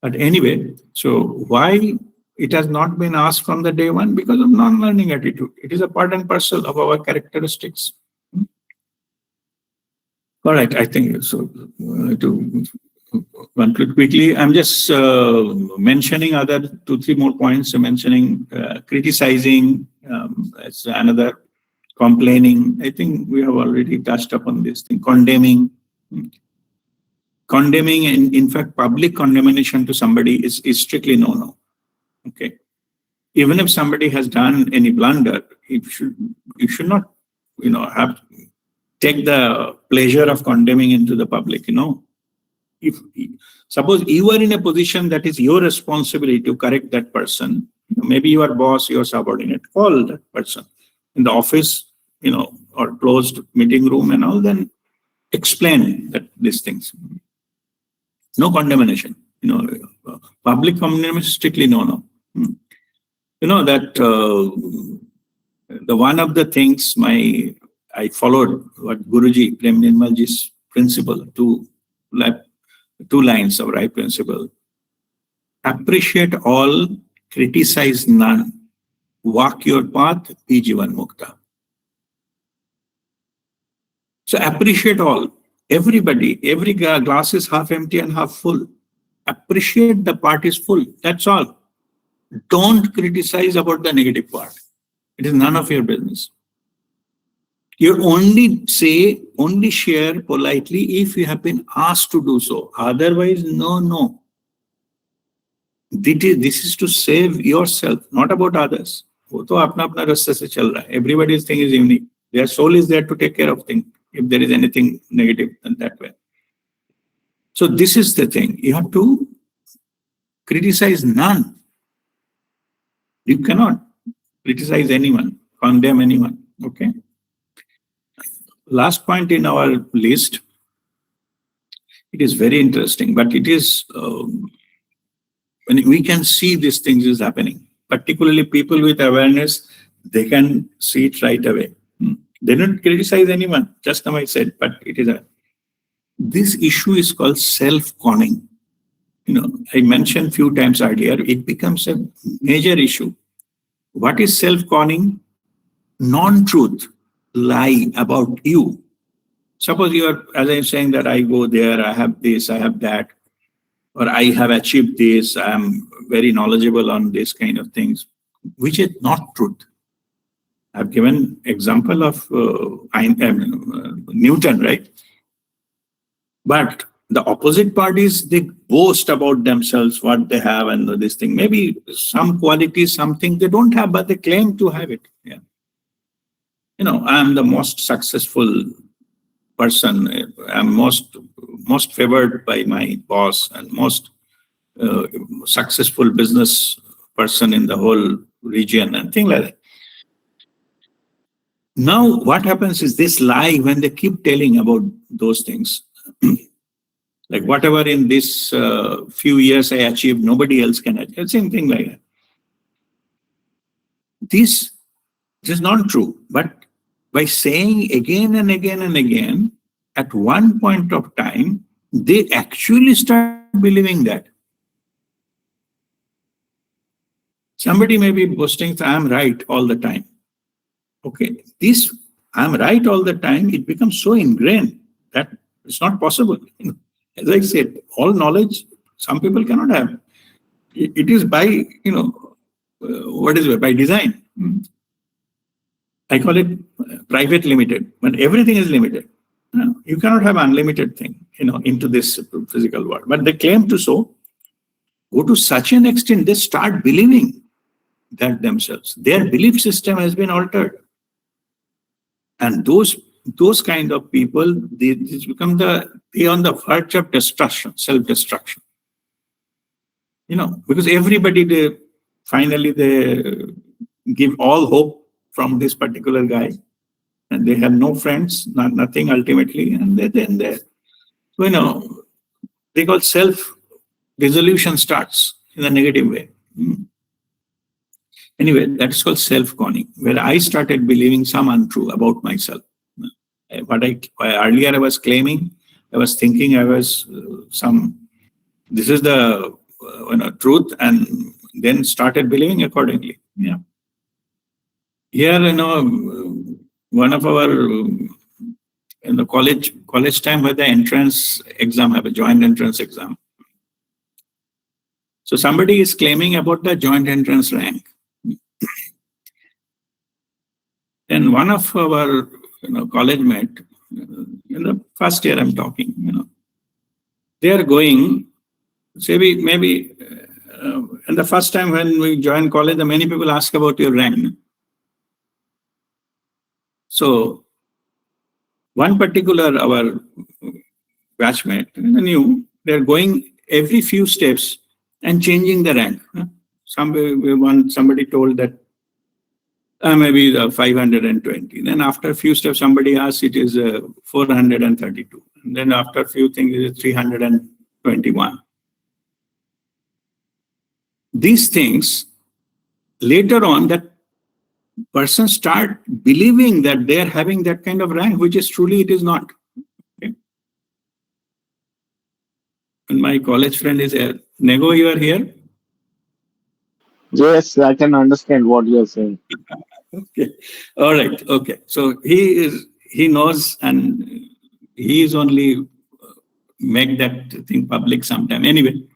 But anyway, so why it has not been asked from the day one? Because of non-learning attitude. It is a part and parcel of our characteristics. All right, I think so. To conclude quickly, I'm just mentioning other 2-3 more points. Mentioning criticizing, as another, complaining. I think we have already touched upon this thing. Condemning, and in fact, public condemnation to somebody is strictly no. Okay, even if somebody has done any blunder, you should not, have take the pleasure of condemning into the public. If suppose you are in a position that is your responsibility to correct that person, maybe your boss, your subordinate, call that person in the office, or closed meeting room and all, then explain that these things. No condemnation, public condemnation, strictly no. That the one of the things I followed what Guruji, Prem Nirmalji's principle, two lines of right principle. Appreciate all, criticize none. Walk your path, be Jivan Mukta. So appreciate all. Everybody, every glass is half empty and half full. Appreciate the part is full. That's all. Don't criticize about the negative part. It is none of your business. You only share politely if you have been asked to do so. Otherwise, no. This is to save yourself, not about others. वो तो अपना अपना रास्ते से चल रहा है. Everybody's thing is unique. Their soul is there to take care of things if there is anything negative in that way. So this is the thing. You have to criticize none. You cannot criticize anyone, condemn anyone. Okay. Last point in our list. It is very interesting, but it is when we can see these things is happening. Particularly people with awareness, they can see it right away. They don't criticize anyone. Just now I said, but it is this issue is called self-conning. I mentioned few times earlier, it becomes a major issue. What is self-conning? Non-truth, lie about you. Suppose you are, as I'm saying, that I go there, I have this, I have that, or I have achieved this, I'm very knowledgeable on this kind of things, which is not truth. I've given example of Newton, right? But the opposite parties, they boast about themselves, what they have and this thing. Maybe some quality, something they don't have, but they claim to have it. Yeah. I'm the most successful person. I'm most favored by my boss and most successful business person in the whole region and things like that. Now, what happens is this lie, when they keep telling about those things, like whatever in this few years I achieved, nobody else can achieve. Same thing like that. This is not true. But by saying again and again and again, at one point of time, they actually start believing that. Somebody may be boasting, I'm right all the time. Okay, this I'm right all the time, it becomes so ingrained that it's not possible. As I said, all knowledge, some people cannot have. It is by, what is it? By design. I call it private limited, but everything is limited. You cannot have unlimited thing, into this physical world. But they claim to so, go to such an extent, they start believing that themselves. Their belief system has been altered. And those kind of people, they become they on the verge of destruction, self-destruction. Because everybody, finally they give all hope from this particular guy, and they have no friends, nothing ultimately, and then they call self-dissolution starts in a negative way. Anyway, that's called self-conning, where I started believing some untrue about myself. What earlier I was claiming, I was thinking I was this is the truth, and then started believing accordingly. Yeah. Here, one of our in the college time, where the entrance exam, have a joint entrance exam. So somebody is claiming about the joint entrance rank. And one of our college mate, in the first year I'm talking, they are going, say maybe and the first time when we join college, many people ask about your rank. So one particular, our batchmate, knew they're going every few steps and changing the rank. Somebody told that maybe 520. Then after a few steps, somebody asked it is 432. And then after a few things, it is 321. These things, later on, that person start believing that they are having that kind of rank, which is truly it is not. Okay. And my college friend is here. Nego, you are here? Yes, I can understand what you're saying. Okay. All right. Okay. So he knows, and he is only make that thing public sometime. Anyway,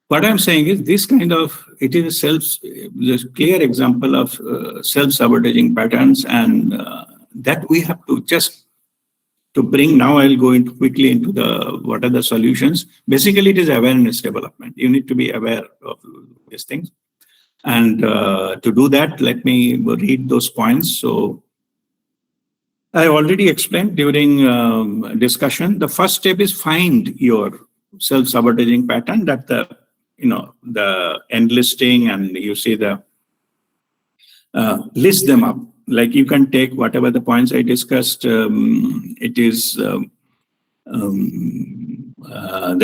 what I'm saying is this kind of, it is a clear example of self-sabotaging patterns, and that we have to just to bring. Now I'll go into quickly into what are the solutions. Basically, it is awareness development. You need to be aware of these things. And to do that, let me read those points. So I already explained during discussion. The first step is find your self-sabotaging pattern. That the enlisting, and you see the list them up. Like you can take whatever the points I discussed. It is the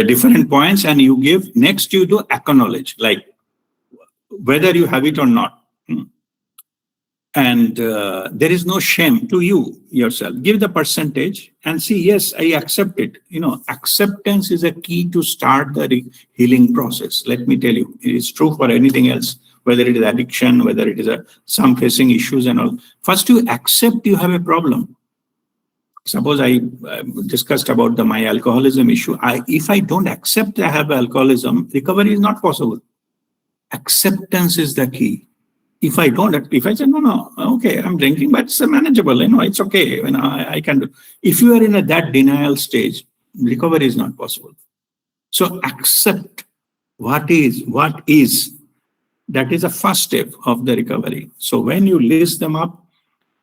different points, and you give next. You do acknowledge, like whether you have it or not. And there is no shame to you yourself. Give the percentage and see, yes, I accept it. Acceptance is a key to start the healing process. Let me tell you, it is true for anything else, whether it is addiction, whether it is some facing issues and all. First, you accept you have a problem. Suppose I discussed about my alcoholism issue. If I don't accept I have alcoholism, recovery is not possible. Acceptance is the key. If I say, no, okay, I'm drinking, but it's manageable, it's okay, I can do. If you are in that denial stage, recovery is not possible. So accept what is. That is the first step of the recovery. So when you list them up,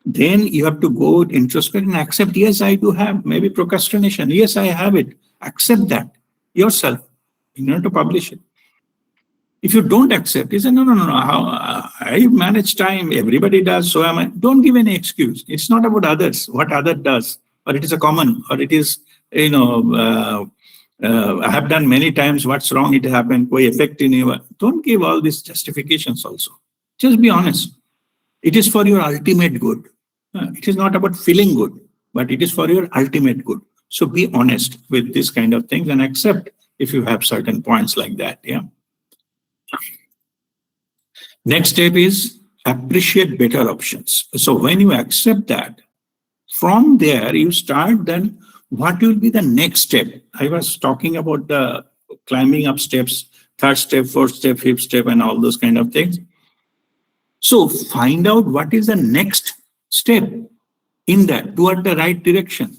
then you have to go introspect and accept, yes, I do have maybe procrastination. Yes, I have it. Accept that yourself in order to publish it. If you don't accept, you say, no, I manage time, everybody does, so am I. Don't give any excuse. It's not about others, what other does, or it is a common, or it is, I have done many times, what's wrong, it happened, koi effect in you. Don't give all these justifications also. Just be honest. It is for your ultimate good. It is not about feeling good, but it is for your ultimate good. So be honest with this kind of things and accept if you have certain points like that. Yeah. Next step is appreciate better options. So when you accept that, from there you start then what will be the next step. I was talking about the climbing up steps, third step, fourth step, fifth step, and all those kind of things. So find out what is the next step in that toward the right direction.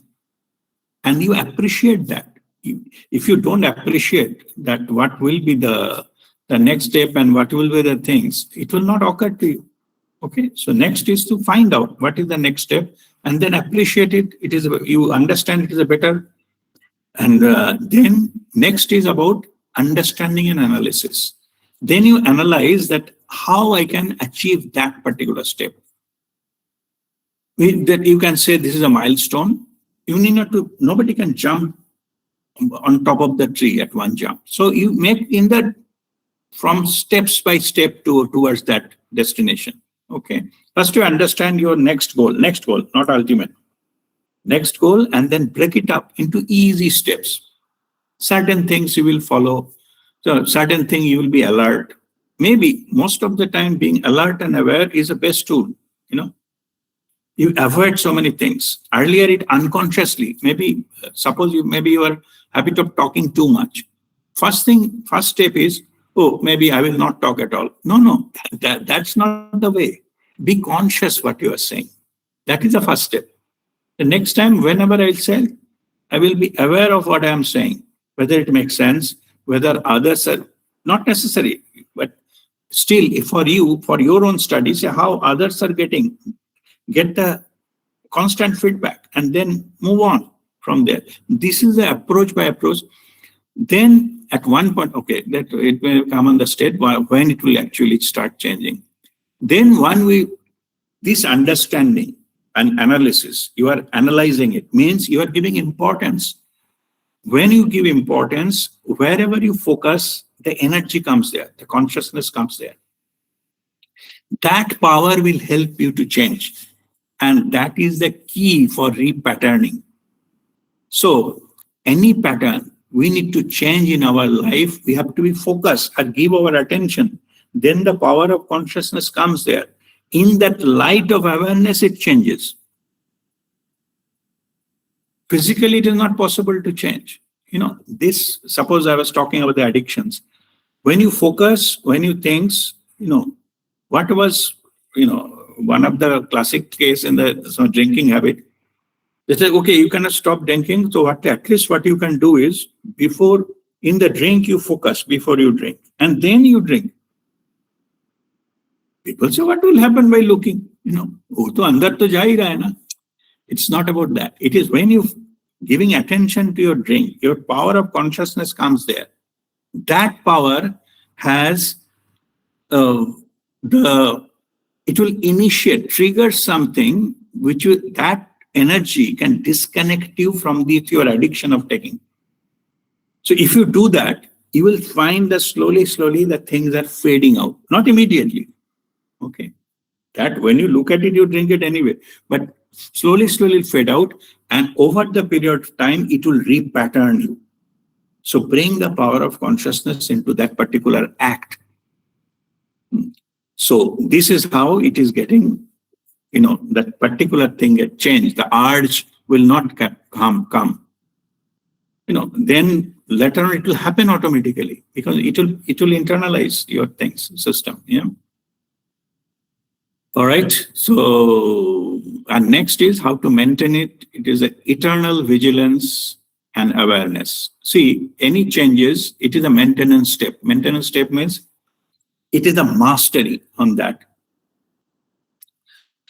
And you appreciate that. If you don't appreciate that, what will be the next step and what will be the things, it will not occur to you. Okay, so next is to find out what is the next step and then appreciate it. You understand it is a better. And then next is about understanding and analysis. Then you analyze that how I can achieve that particular step. That you can say this is a milestone. You need not to, nobody can jump on top of the tree at one jump. So you make in that from steps by step towards that destination. Okay. First you understand your next goal, not ultimate. Next goal, and then break it up into easy steps. Certain things you will follow. So certain thing you will be alert. Maybe most of the time being alert and aware is the best tool. You avoid so many things. Earlier it unconsciously, maybe suppose you are habit of talking too much. First step is, maybe I will not talk at all. No, that's not the way. Be conscious what you are saying. That is the first step. The next time, whenever I say, I will be aware of what I am saying, whether it makes sense, whether others are not necessary, but still for you, for your own studies, how others are get the constant feedback and then move on from there. This is the approach by approach. Then at one point, okay, that it will come on the state when it will actually start changing. Then this understanding and analysis, you are analyzing it, means you are giving importance. When you give importance, wherever you focus, the energy comes there, the consciousness comes there. That power will help you to change. And that is the key for repatterning. So any pattern we need to change in our life, we have to be focused and give our attention. Then the power of consciousness comes there. In that light of awareness, it changes. Physically, it is not possible to change. Suppose I was talking about the addictions. When you focus, when you think, what was, one of the classic case in the drinking habit, they say, okay, you cannot stop drinking. So at least what you can do is in the drink, you focus before you drink and then you drink. People say, what will happen by looking? वो तो अंदर तो जा ही रहा है ना. It's not about that. It is when you giving attention to your drink, your power of consciousness comes there. That power has it will initiate, trigger something that energy can disconnect you from your addiction of taking. So if you do that, you will find that slowly the things are fading out. Not immediately. Okay. That when you look at it, you drink it anyway. But slowly fade out. And over the period of time, it will repattern you. So bring the power of consciousness into that particular act. So this is how it is getting, that particular thing get changed. The urge will not come. Then later on it will happen automatically because it will internalize your things system. Yeah. All right. So, and next is how to maintain it. It is an eternal vigilance and awareness. See, any changes, it is a maintenance step. Maintenance step means it is a mastery on that.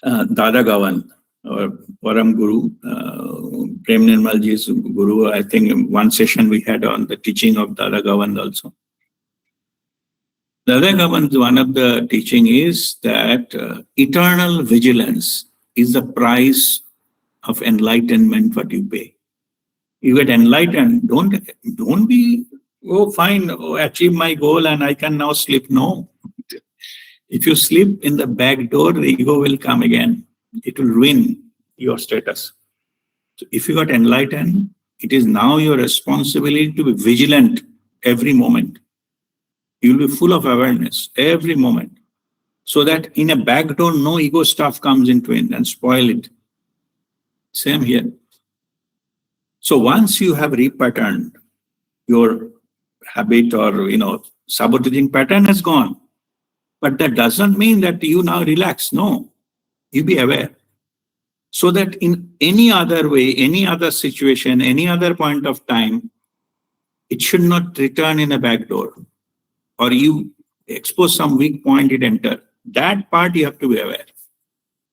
Dada Gavan, or Param Guru, Prem Nirmalji's Guru, I think in one session we had on the teaching of Dada Gavan also. Dada Gavan's one of the teaching is that eternal vigilance is the price of enlightenment what you pay. You get enlightened, don't be, fine, achieve my goal and I can now sleep. No. If you sleep in the back door, the ego will come again. It will ruin your status. So if you got enlightened, it is now your responsibility to be vigilant every moment. You will be full of awareness every moment. So that in a back door, no ego stuff comes into it and spoil it. Same here. So once you have repatterned, your habit or, sabotaging pattern has gone. But that doesn't mean that you now relax. No, you be aware. So that in any other way, any other situation, any other point of time, it should not return in a back door. Or you expose some weak point, it enter. That part you have to be aware.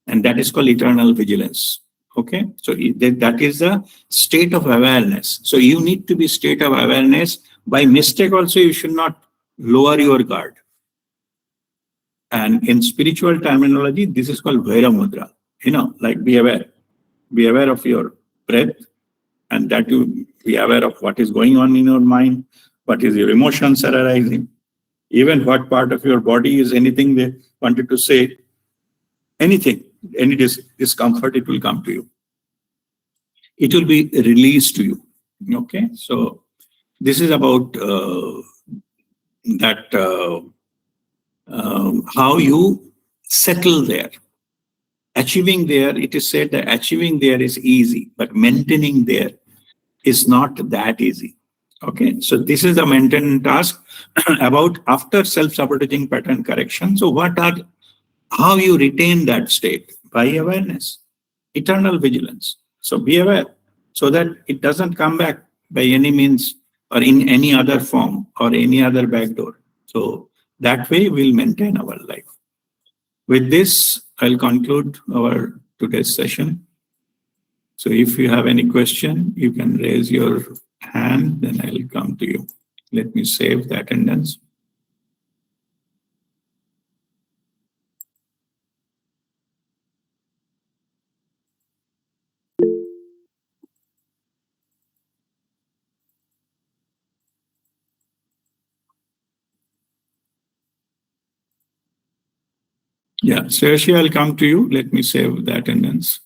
And that is called eternal vigilance. Okay, so that is the state of awareness. So you need to be state of awareness. By mistake also, you should not lower your guard. And in spiritual terminology, this is called Vaira Mudra. Like be aware of your breath, and that you be aware of what is going on in your mind, what is your emotions are arising, even what part of your body is anything they wanted to say, anything, any discomfort, it will come to you. It will be released to you. Okay, so this is about how you settle there. Achieving there, it is said that achieving there is easy, but maintaining there is not that easy. Okay, so this is the maintenance task about after self-sabotaging pattern correction. So how you retain that state? By awareness, eternal vigilance. So be aware so that it doesn't come back by any means or in any other form or any other backdoor. So that way we'll maintain our life. With this, I'll conclude our today's session. So if you have any question, you can raise your hand, then I'll come to you. Let me save the attendance. Yeah, Sergio, I'll come to you. Let me save the attendance.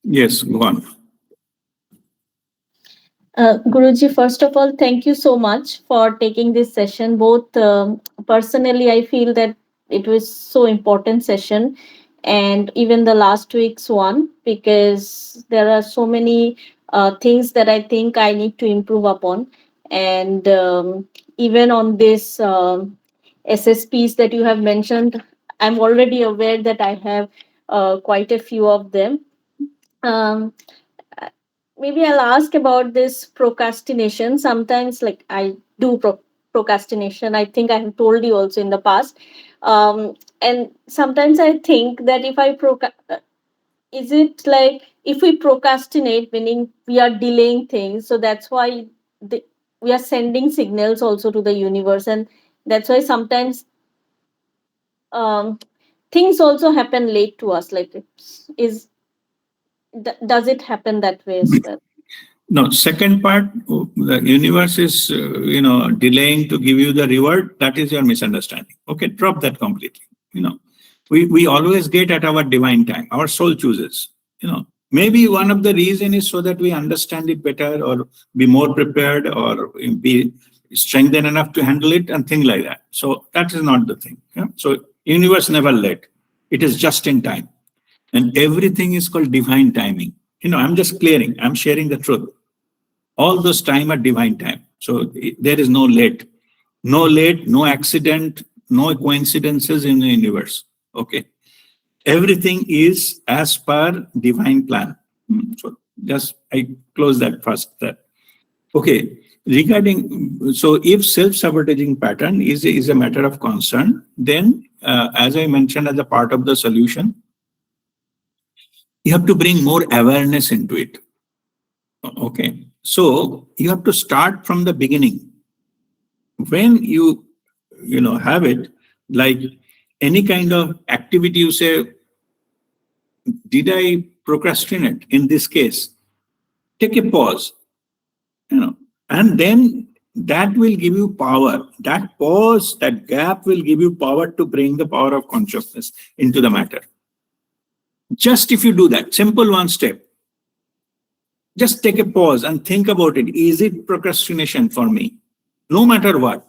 Yes, go on. Guruji, first of all, thank you so much for taking this session. Both personally, I feel that it was so important session, and even the last week's one, because there are so many things that I think I need to improve upon, and even on this SSPs that you have mentioned. I'm already aware that I have quite a few of them. Um, uh, Maybe I'll ask about this procrastination. Sometimes, like I do procrastination. I think I have told you also in the past. And sometimes I think that if is it like if we procrastinate, meaning we are delaying things, so that's why we are sending signals also to the universe, and that's why sometimes um, things also happen late to us. Like, does it happen that way as well? No, second part, the universe is, delaying to give you the reward. That is your misunderstanding. Okay, drop that completely. We always get at our divine time. Our soul chooses. Maybe one of the reason is so that we understand it better, or be more prepared, or be strengthened enough to handle it, and things like that. So that is not the thing. Yeah? So universe never late. It is just in time, and everything is called divine timing. I'm just clearing. I'm sharing the truth. All those time are divine time. So there is no late. No late, no accident, no coincidences in the universe. Okay. Everything is as per divine plan. So just I close that first. Okay. Regarding, so if self-sabotaging pattern is a matter of concern, then as I mentioned as a part of the solution, you have to bring more awareness into it. Okay. So you have to start from the beginning. When you have it, like any kind of activity, you say, did I procrastinate in this case? Take a pause, and then that will give you power. That pause, that gap will give you power to bring the power of consciousness into the matter. Just if you do that, simple one step, just take a pause and think about it. Is it procrastination for me? No matter what.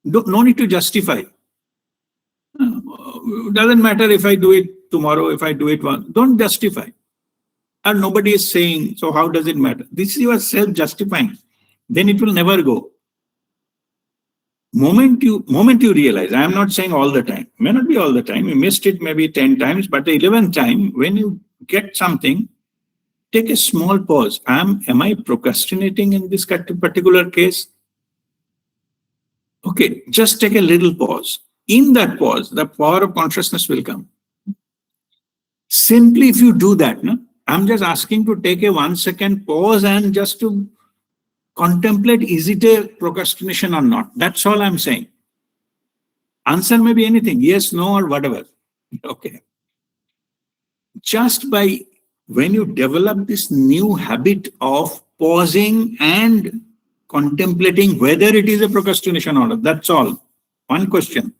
No need to justify. Doesn't matter if I do it tomorrow, if I do it once. Don't justify. And nobody is saying, so how does it matter? This is your self-justifying. Then it will never go. Moment you realize, I am not saying all the time, may not be all the time, you missed it maybe 10 times, but the 11th time, when you get something, take a small pause. Am I procrastinating in this particular case? Okay, just take a little pause. In that pause, the power of consciousness will come. Simply, if you do that, no? I'm just asking to take a 1 second pause and just to contemplate, is it a procrastination or not? That's all I'm saying. Answer may be anything, yes, no, or whatever. Okay. Just by when you develop this new habit of pausing and contemplating whether it is a procrastination or not, that's all. One question.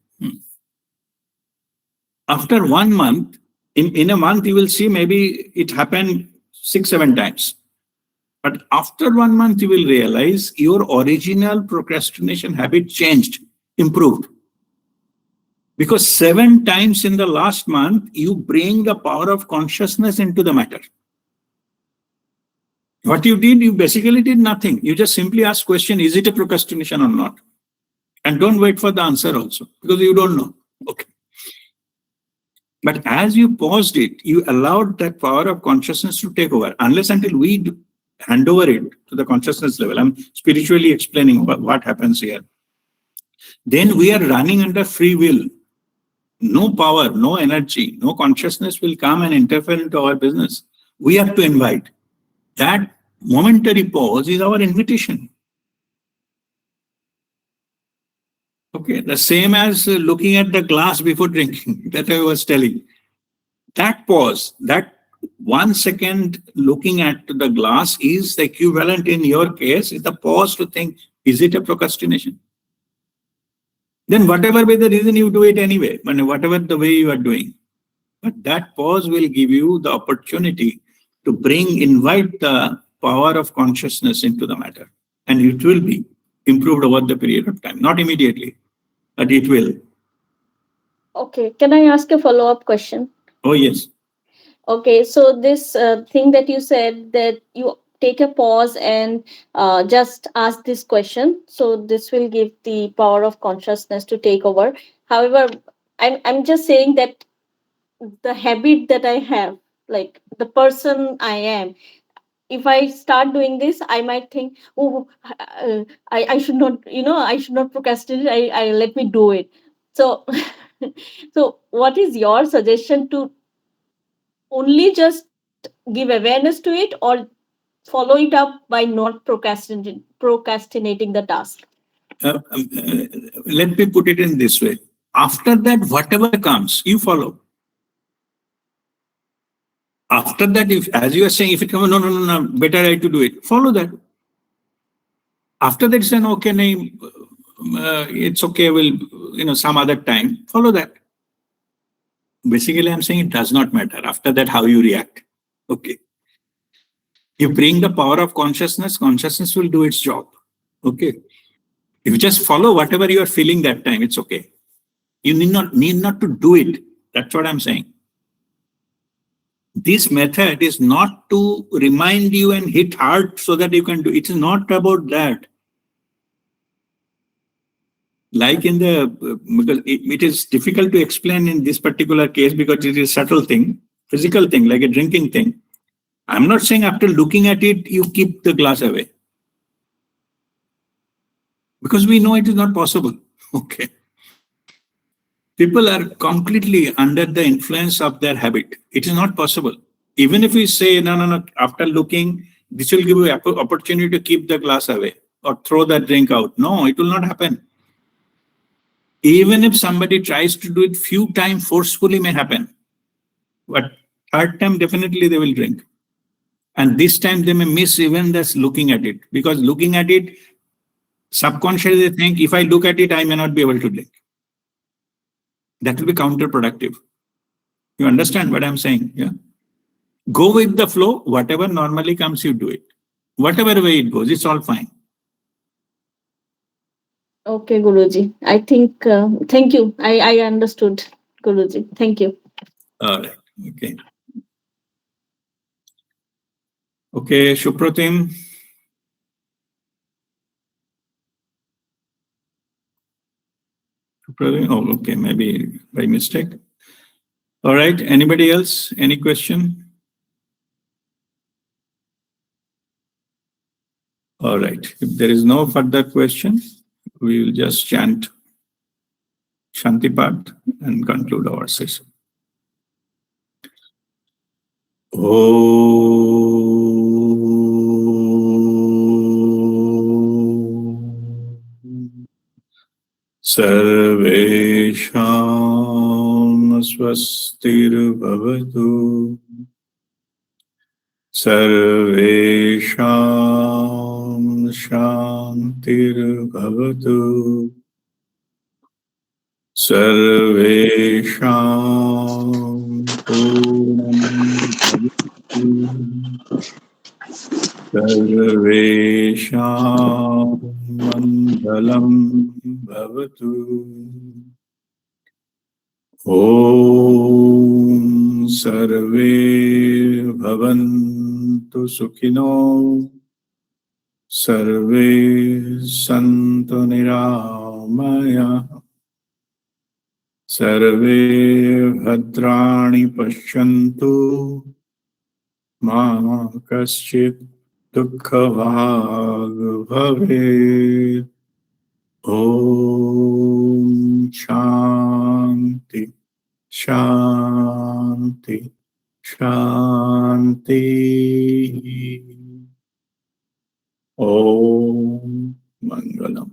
After 1 month, in a month, you will see maybe it happened 6-7 times. But after 1 month, you will realize your original procrastination habit changed, improved. Because 7 times in the last month, you bring the power of consciousness into the matter. What you did, you basically did nothing. You just simply ask question, is it a procrastination or not? And don't wait for the answer also, because you don't know. Okay. But as you paused it, you allowed that power of consciousness to take over. Unless until we hand over it to the consciousness level, I'm spiritually explaining what happens here. Then we are running under free will. No power, no energy, no consciousness will come and interfere into our business. We have to invite. That momentary pause is our invitation. Okay, the same as looking at the glass before drinking, that I was telling. That pause, that 1 second looking at the glass is the equivalent in your case, is the pause to think, is it a procrastination? Then whatever be the reason, you do it anyway, whatever the way you are doing. But that pause will give you the opportunity to invite the power of consciousness into the matter. And it will be improved over the period of time. Not immediately, but it will. Okay, can I ask a follow-up question? Oh, yes. Okay, so this thing that you said, that you take a pause and just ask this question. So this will give the power of consciousness to take over. However, I'm just saying that the habit that I have, like the person I am, if I start doing this, I might think, oh, I should not, I should not procrastinate. I let me do it. So, so what is your suggestion to only just give awareness to it, or follow it up by not procrastinating the task? Let me put it in this way. After that, whatever comes, you follow. After that, if, as you are saying, if it comes, no, better I to do it, follow that. After that, it's an okay name, it's okay, we'll, some other time, follow that. Basically, I'm saying it does not matter. After that, how you react. Okay. You bring the power of consciousness, consciousness will do its job. Okay. If you just follow whatever you are feeling that time, it's okay. You need not to do it. That's what I'm saying. This method is not to remind you and hit hard so that you can do. It is not about that. Like in the, because it is difficult to explain in this particular case because it is a subtle thing, physical thing, like a drinking thing. I'm not saying after looking at it, you keep the glass away. Because we know it is not possible. Okay. People are completely under the influence of their habit. It is not possible. Even if we say, no, after looking, this will give you opportunity to keep the glass away or throw that drink out. No, it will not happen. Even if somebody tries to do it few times forcefully may happen. But third time, definitely they will drink. And this time they may miss even this looking at it. Because looking at it, subconsciously they think, if I look at it, I may not be able to drink. That will be counterproductive. You understand what I'm saying? Yeah. Go with the flow. Whatever normally comes, you do it. Whatever way it goes, it's all fine. Okay, Guruji. I think, thank you. I understood, Guruji. Thank you. All right. Okay. Okay, Shupratim. Oh, okay. Maybe by mistake. All right. Anybody else? Any question? All right. If there is no further question, we will just chant Shanti Path and conclude our session. Sarvesham swastirvavatu. Sarvesham shantirvavatu. Sarvesham purnam bhavatu. Sarvesham mangalam bhavatu. Om sarve bhavantu sukhino. Sarve santu niramaya. Sarve bhadrani pashyantu. Ma kaschit dukkhavag bhavet. Om Shanti, Shanti, Shanti. Om Mangalam.